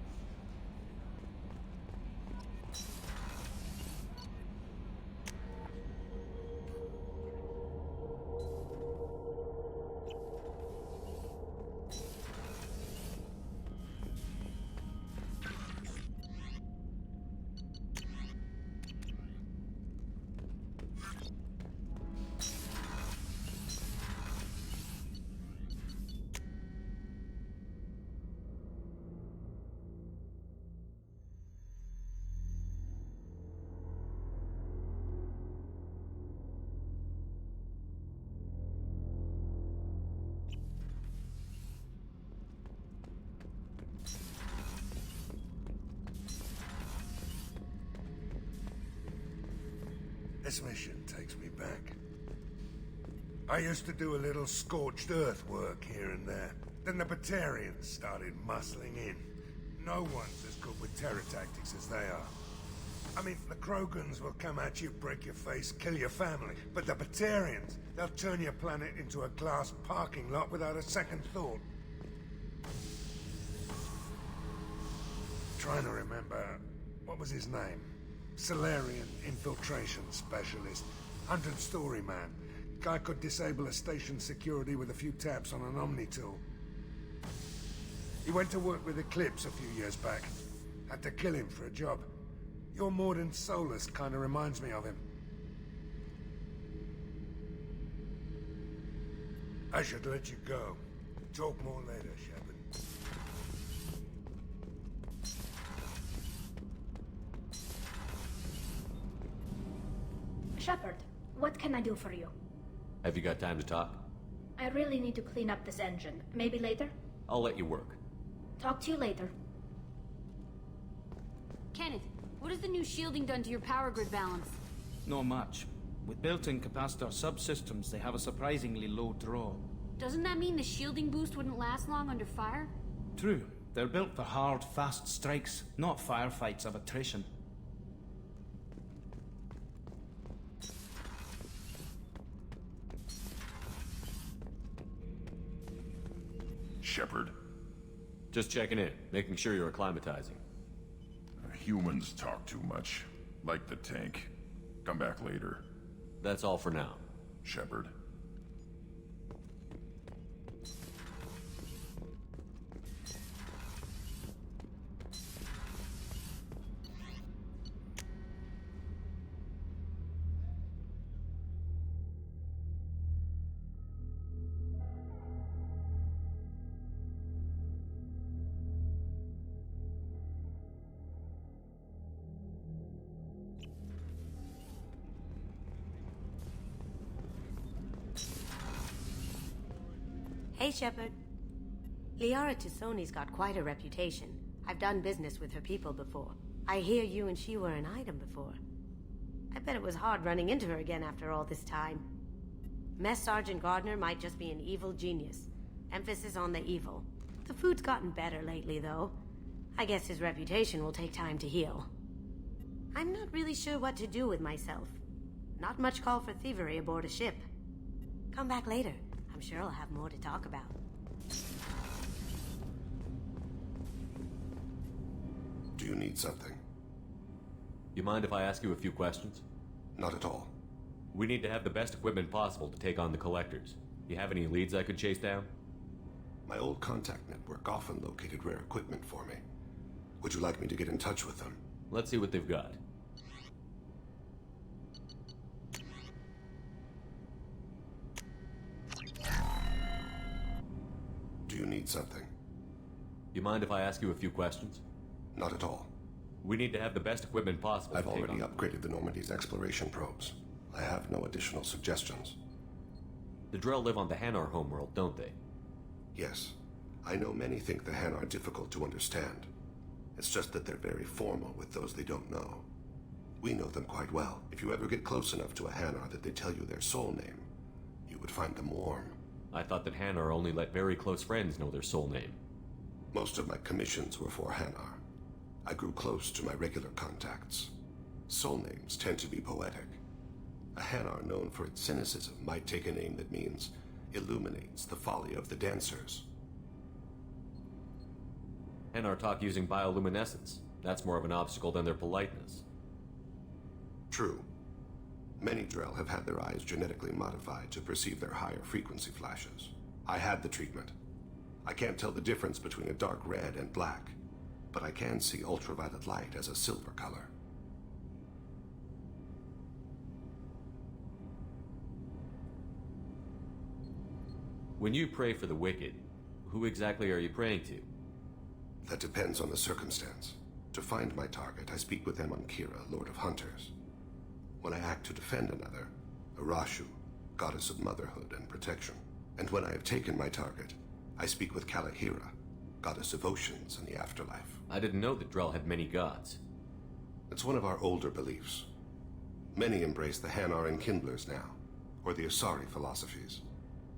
This mission takes me back. I used to do a little scorched earth work here and there. Then the Batarians started muscling in. No one's as good with terror tactics as they are. I mean, the Krogans will come at you, break your face, kill your family. But the Batarians, they'll turn your planet into a glass parking lot without a second thought. Trying to remember, what was his name? Solarian infiltration specialist. 100-story man. Guy could disable a station security with a few taps on an Omni tool. He went to work with Eclipse a few years back. Had to kill him for a job. Your Morden Solus kind of reminds me of him. I should let you go. Talk more later, Shepard. Shepard, what can I do for you? Have you got time to talk? I really need to clean up this engine. Maybe later? I'll let you work. Talk to you later. Kenneth, what has the new shielding done to your power grid balance? Not much. With built-in capacitor subsystems, they have a surprisingly low draw. Doesn't that mean the shielding boost wouldn't last long under fire? True. They're built for hard, fast strikes, not firefights of attrition. Shepard? Just checking in, making sure you're acclimatizing. Humans talk too much. Like the tank. Come back later. That's all for now. Shepard. Hey, Shepard. Liara Tassoni's got quite a reputation. I've done business with her people before. I hear you and she were an item before. I bet it was hard running into her again after all this time. Mess Sergeant Gardner might just be an evil genius. Emphasis on the evil. The food's gotten better lately, though. I guess his reputation will take time to heal. I'm not really sure what to do with myself. Not much call for thievery aboard a ship. Come back later. I'm sure I'll have more to talk about. Do you need something? You mind if I ask you a few questions? Not at all. We need to have the best equipment possible to take on the collectors. You have any leads I could chase down? My old contact network often located rare equipment for me. Would you like me to get in touch with them? Let's see what they've got. Do you need something? You mind if I ask you a few questions? Not at all. We need to have the best equipment possible. I've already upgraded the Normandy's exploration probes. I have no additional suggestions. The Drell live on the Hanar homeworld, don't they? Yes. I know many think the Hanar are difficult to understand. It's just that they're very formal with those they don't know. We know them quite well. If you ever get close enough to a Hanar that they tell you their soul name, you would find them warm. I thought that Hanar only let very close friends know their soul name. Most of my commissions were for Hanar. I grew close to my regular contacts. Soul names tend to be poetic. A Hanar known for its cynicism might take a name that means illuminates the folly of the dancers. Hanar talk using bioluminescence. That's more of an obstacle than their politeness. True. Many Drell have had their eyes genetically modified to perceive their higher frequency flashes. I had the treatment. I can't tell the difference between a dark red and black, but I can see ultraviolet light as a silver color. When you pray for the wicked, who exactly are you praying to? That depends on the circumstance. To find my target, I speak with Amon Kira, Lord of Hunters. When I act to defend another, Arashu, goddess of motherhood and protection. And when I have taken my target, I speak with Kalahira, goddess of oceans and the afterlife. I didn't know that Drell had many gods. It's one of our older beliefs. Many embrace the Hanar and Kindlers now, or the Asari philosophies.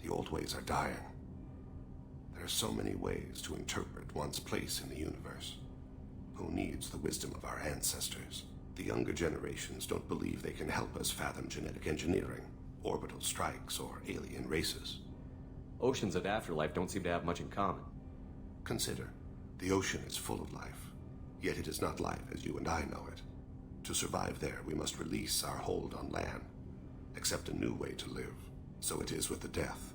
The old ways are dying. There are so many ways to interpret one's place in the universe. Who needs the wisdom of our ancestors? The younger generations don't believe they can help us fathom genetic engineering, orbital strikes, or alien races. Oceans and afterlife don't seem to have much in common. Consider, the ocean is full of life, yet it is not life as you and I know it. To survive there, we must release our hold on land, accept a new way to live. So it is with the death.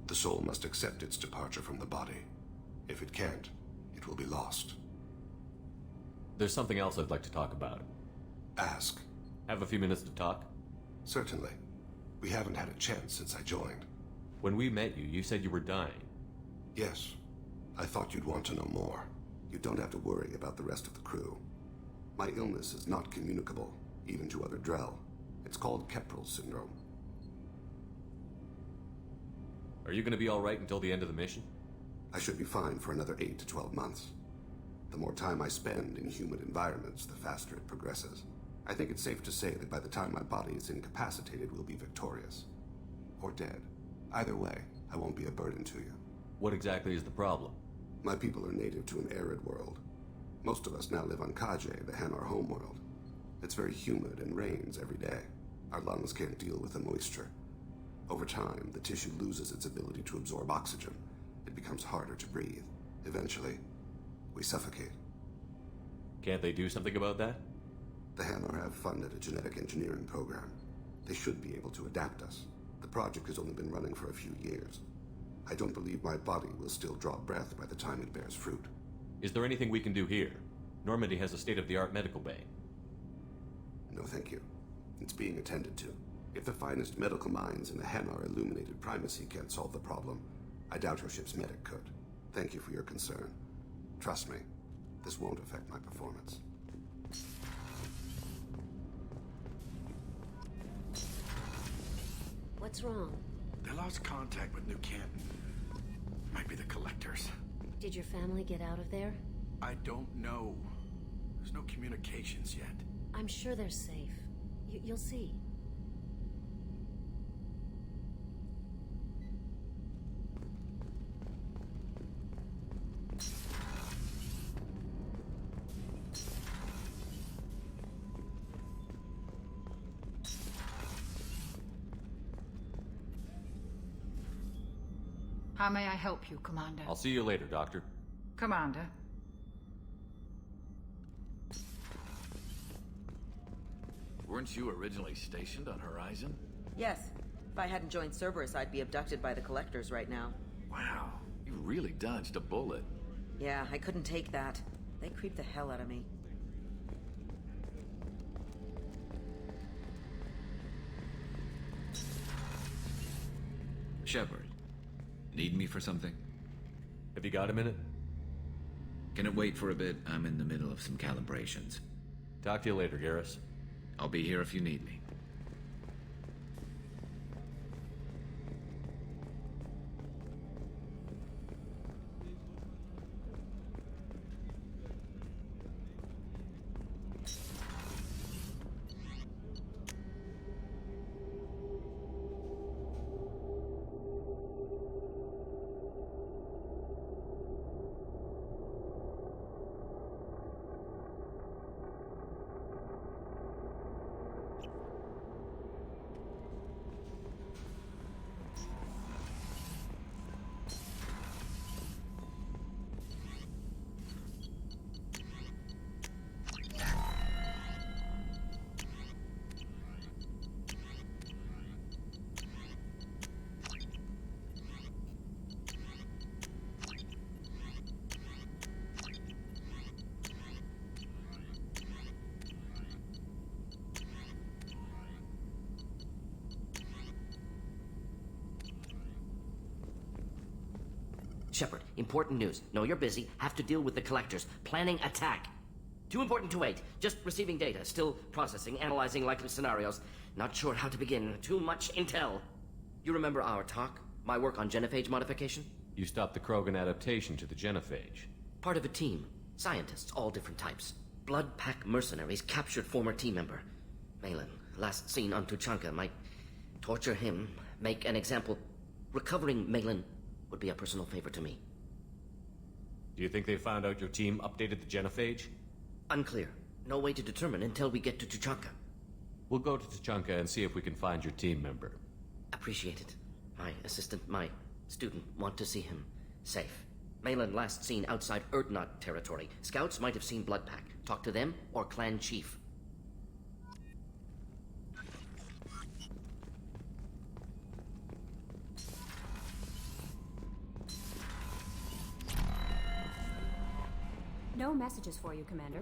The soul must accept its departure from the body. If it can't, it will be lost. There's something else I'd like to talk about. Ask. Have a few minutes to talk? Certainly. We haven't had a chance since I joined. When we met you, you said you were dying. Yes. I thought you'd want to know more. You don't have to worry about the rest of the crew. My illness is not communicable, even to other Drell. It's called Keprel syndrome. Are you going to be all right until the end of the mission? I should be fine for another 8 to 12 months. The more time I spend in human environments, the faster it progresses. I think it's safe to say that by the time my body is incapacitated, we'll be victorious. Or dead. Either way, I won't be a burden to you. What exactly is the problem? My people are native to an arid world. Most of us now live on Kaje, the Hanar homeworld. It's very humid and rains every day. Our lungs can't deal with the moisture. Over time, the tissue loses its ability to absorb oxygen. It becomes harder to breathe. Eventually, we suffocate. Can't they do something about that? The Hanar have funded a genetic engineering program. They should be able to adapt us. The project has only been running for a few years. I don't believe my body will still draw breath by the time it bears fruit. Is there anything we can do here? Normandy has a state-of-the-art medical bay. No, thank you. It's being attended to. If the finest medical minds in the Hanar illuminated primacy can't solve the problem, I doubt your ship's medic could. Thank you for your concern. Trust me, this won't affect my performance. What's wrong? They lost contact with New Canton. Might be the collectors. Did your family get out of there? I don't know. There's no communications yet. I'm sure they're safe. You'll see. How may I help you, Commander? I'll see you later, Doctor. Commander. Weren't you originally stationed on Horizon? Yes. If I hadn't joined Cerberus, I'd be abducted by the Collectors right now. Wow, you really dodged a bullet. Yeah, I couldn't take that. They creeped the hell out of me. Shepard, need me for something? Have you got a minute? Can it wait for a bit? I'm in the middle of some calibrations. Talk to you later, Garrus. I'll be here if you need me. Shepard, important news. Know you're busy. Have to deal with the Collectors. Planning attack. Too important to wait. Just receiving data. Still processing, analyzing likely scenarios. Not sure how to begin. Too much intel. You remember our talk? My work on genophage modification? You stopped the Krogan adaptation to the genophage. Part of a team. Scientists, all different types. Blood Pack mercenaries captured former team member. Malin, last seen on Tuchanka, might torture him, make an example. Recovering Malin would be a personal favor to me. Do you think they found out your team updated the genophage? Unclear. No way to determine until we get to Tuchanka. We'll go to Tuchanka and see if we can find your team member. Appreciate it. My assistant, my student, want to see him safe. Malin last seen outside Erdnot territory. Scouts might have seen Bloodpack. Talk to them or clan chief. No messages for you, Commander.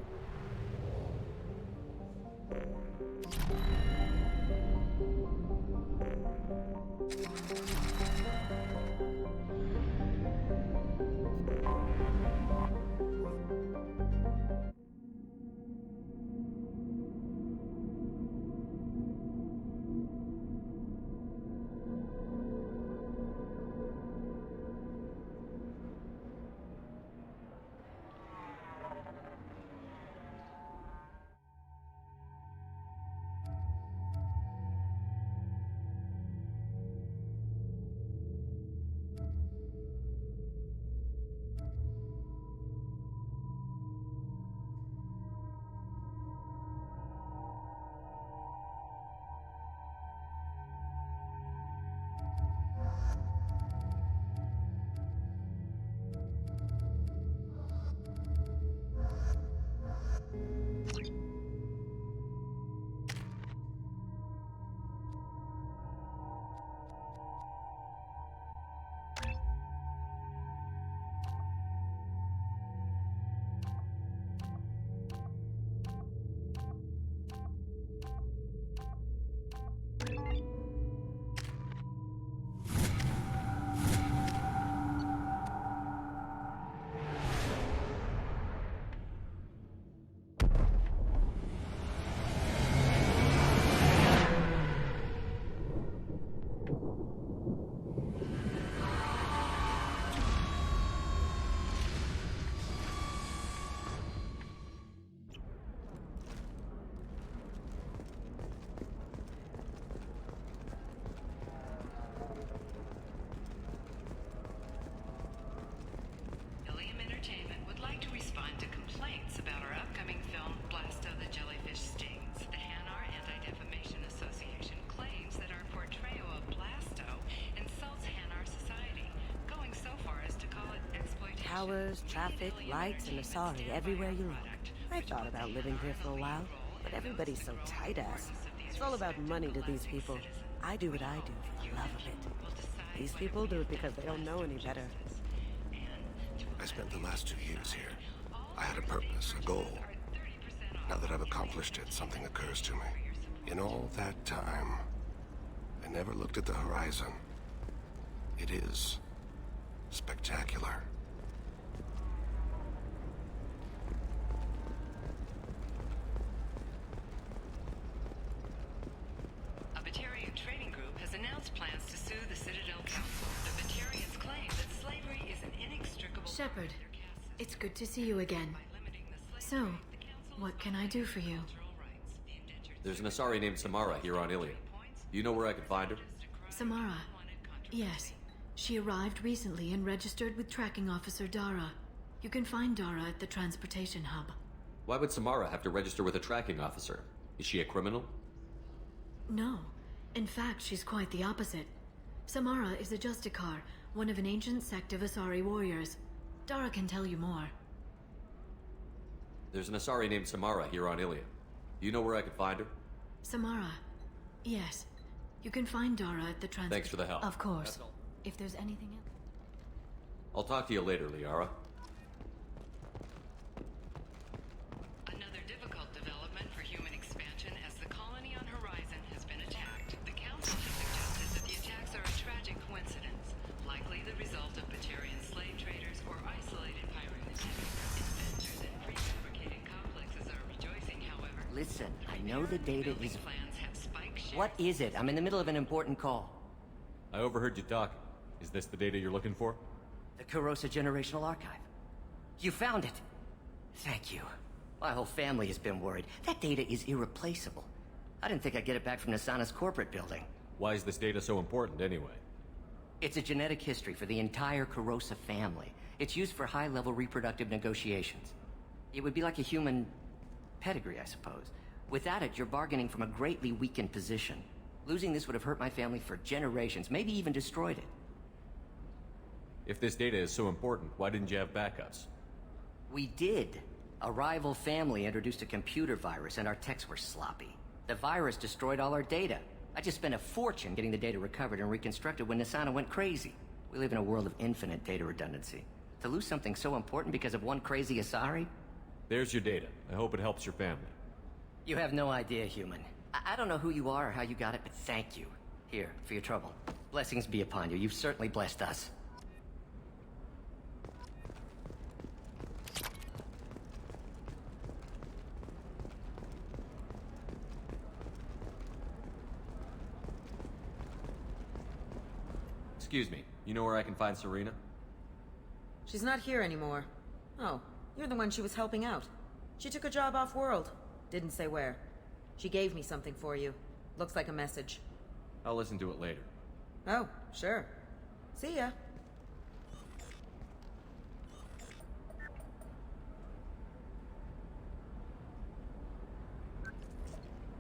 towers, traffic, lights, and Asari everywhere you look. I thought about living here for a while, but everybody's so tight-ass. It's all about money to these people. I do what I do for the love of it. These people do it because they don't know any better. I spent the last 2 years here. I had a purpose, a goal. Now that I've accomplished it, something occurs to me. In all that time, I never looked at the horizon. It is spectacular. A Batarian trading group has announced plans to sue the Citadel Council. The Batarians claim that slavery is an inextricable Shepard, it's good to see you again. So, what can I do for you? There's an Asari named Samara here on Ilium. Do you know where I could find her? Samara. Yes. She arrived recently and registered with Tracking Officer Dara. You can find Dara at the transportation hub. Why would Samara have to register with a tracking officer? Is she a criminal? No. In fact, she's quite the opposite. Samara is a Justicar, one of an ancient sect of Asari warriors. Dara can tell you more. There's an Asari named Samara here on Ilium. Do you know where I could find her? Samara. Yes. You can find Dara at the transport... Thanks for the help. Of course. If there's anything else... I'll talk to you later, Liara. Another difficult development for human expansion as the colony on Horizon has been attacked. The Council has suggested that the attacks are a tragic coincidence, likely the result of Batarian slave traders or isolated pyramids. Inventors and prefabricated complexes are rejoicing, however. Listen, I know the data is... Plans have spike shifts. What is it? I'm in the middle of an important call. I overheard you talking. Is this the data you're looking for? The Kurosa Generational Archive. You found it. Thank you. My whole family has been worried. That data is irreplaceable. I didn't think I'd get it back from Nasana's corporate building. Why is this data so important anyway? It's a genetic history for the entire Kurosa family. It's used for high-level reproductive negotiations. It would be like a human pedigree, I suppose. Without it, you're bargaining from a greatly weakened position. Losing this would have hurt my family for generations, maybe even destroyed it. If this data is so important, why didn't you have backups? We did. A rival family introduced a computer virus and our techs were sloppy. The virus destroyed all our data. I just spent a fortune getting the data recovered and reconstructed when Nasana went crazy. We live in a world of infinite data redundancy. To lose something so important because of one crazy Asari? There's your data. I hope it helps your family. You have no idea, human. I don't know who you are or how you got it, but thank you. Here, for your trouble. Blessings be upon you. You've certainly blessed us. Excuse me. You know where I can find Serena? She's not here anymore. Oh, you're the one she was helping out. She took a job off-world. Didn't say where. She gave me something for you. Looks like a message. I'll listen to it later. Oh, sure. See ya.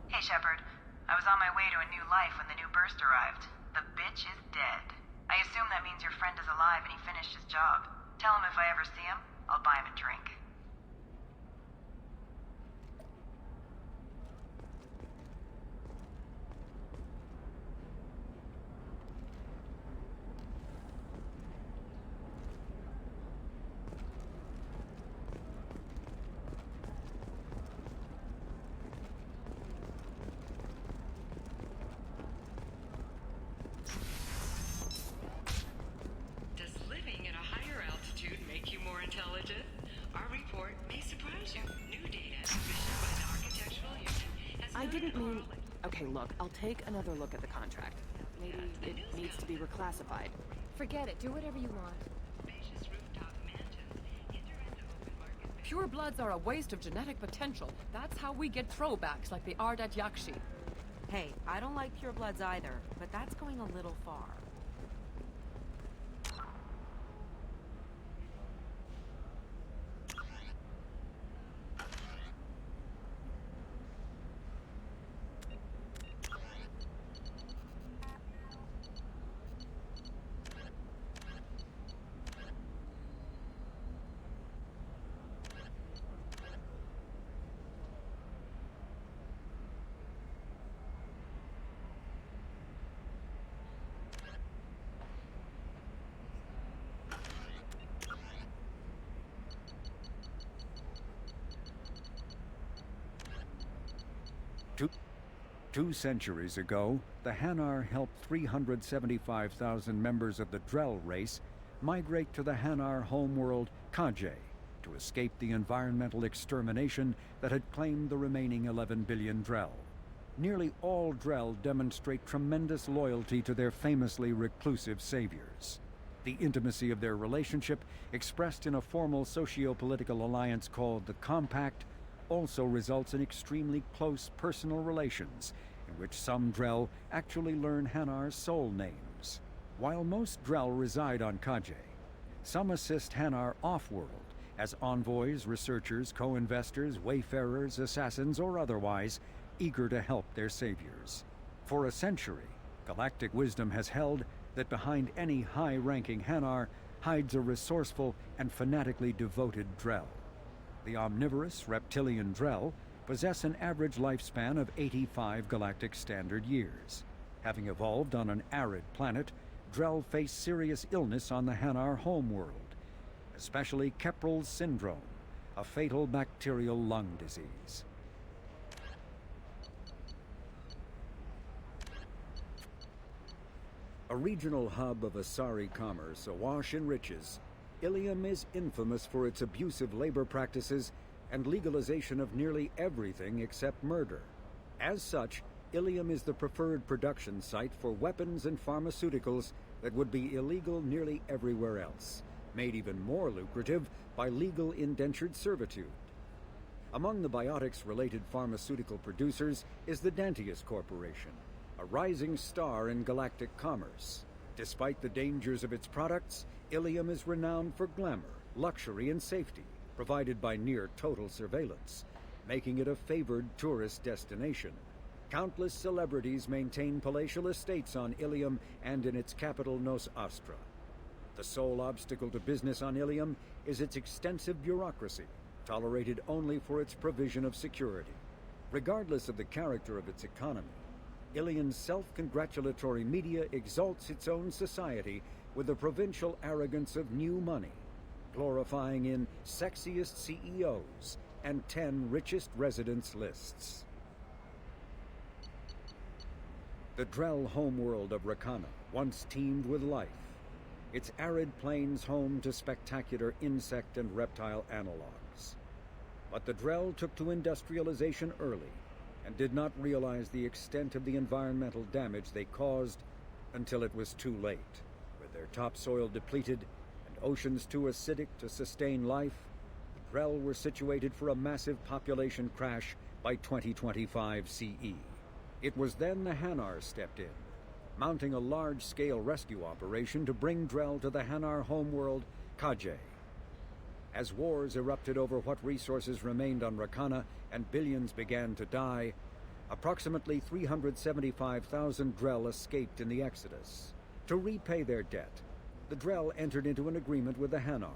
Hey, Shepard. I was on my way to a new life when the new burst arrived. The bitch is dead. I assume that means your friend is alive and he finished his job. Tell him if I ever see him, I'll buy him a drink. Does living at a higher altitude make you more intelligent? Our report may surprise you. New data commissioned by the architectural unit has I didn't mean... Okay, look, I'll take another look at the contract. Maybe it needs to be reclassified. Forget it. Do whatever you want. Pure bloods are a waste of genetic potential. That's how we get throwbacks like the Ardat Yakshi. Hey, I don't like purebloods either, but that's going a little far. 2 centuries ago, the Hanar helped 375,000 members of the Drell race migrate to the Hanar homeworld Kajay to escape the environmental extermination that had claimed the remaining 11 billion Drell. Nearly all Drell demonstrate tremendous loyalty to their famously reclusive saviors. The intimacy of their relationship, expressed in a formal socio-political alliance called the Compact, also results in extremely close personal relations, in which some Drell actually learn Hanar's soul names. While most Drell reside on Kajay, some assist Hanar off-world as envoys, researchers, co-investors, wayfarers, assassins, or otherwise, eager to help their saviors. For a century, galactic wisdom has held that behind any high-ranking Hanar hides a resourceful and fanatically devoted Drell. The omnivorous reptilian Drell possess an average lifespan of 85 galactic standard years. Having evolved on an arid planet, Drell face serious illness on the Hanar homeworld, especially Kepral's syndrome, a fatal bacterial lung disease. A regional hub of Asari commerce awash in riches, Ilium is infamous for its abusive labor practices and legalization of nearly everything except murder. As such, Ilium is the preferred production site for weapons and pharmaceuticals that would be illegal nearly everywhere else, made even more lucrative by legal indentured servitude. Among the biotics-related pharmaceutical producers is the Dantius Corporation, a rising star in galactic commerce. Despite the dangers of its products, Ilium is renowned for glamour, luxury, and safety, provided by near-total surveillance, making it a favored tourist destination. Countless celebrities maintain palatial estates on Ilium and in its capital Nos Astra. The sole obstacle to business on Ilium is its extensive bureaucracy, tolerated only for its provision of security. Regardless of the character of its economy, Ilium's self-congratulatory media exalts its own society with the provincial arrogance of new money, glorifying in sexiest CEOs and 10 richest residents lists. The Drell homeworld of Rakana once teemed with life, its arid plains home to spectacular insect and reptile analogs. But the Drell took to industrialization early and did not realize the extent of the environmental damage they caused until it was too late. With their topsoil depleted and oceans too acidic to sustain life, the Drell were situated for a massive population crash by 2025 CE. It was then the Hanar stepped in, mounting a large-scale rescue operation to bring Drell to the Hanar homeworld, Kajay. As wars erupted over what resources remained on Rakana and billions began to die, approximately 375,000 Drell escaped in the Exodus. To repay their debt, the Drell entered into an agreement with the Hanar.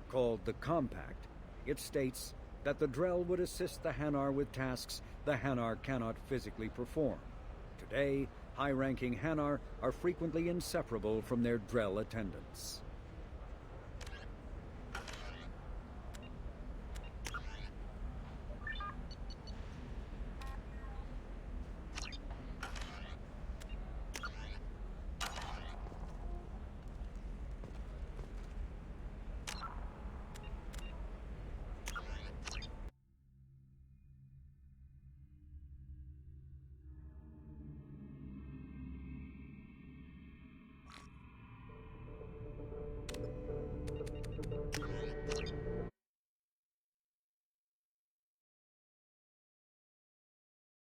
Called the Compact, it states that the Drell would assist the Hanar with tasks the Hanar cannot physically perform. Today, high-ranking Hanar are frequently inseparable from their Drell attendants.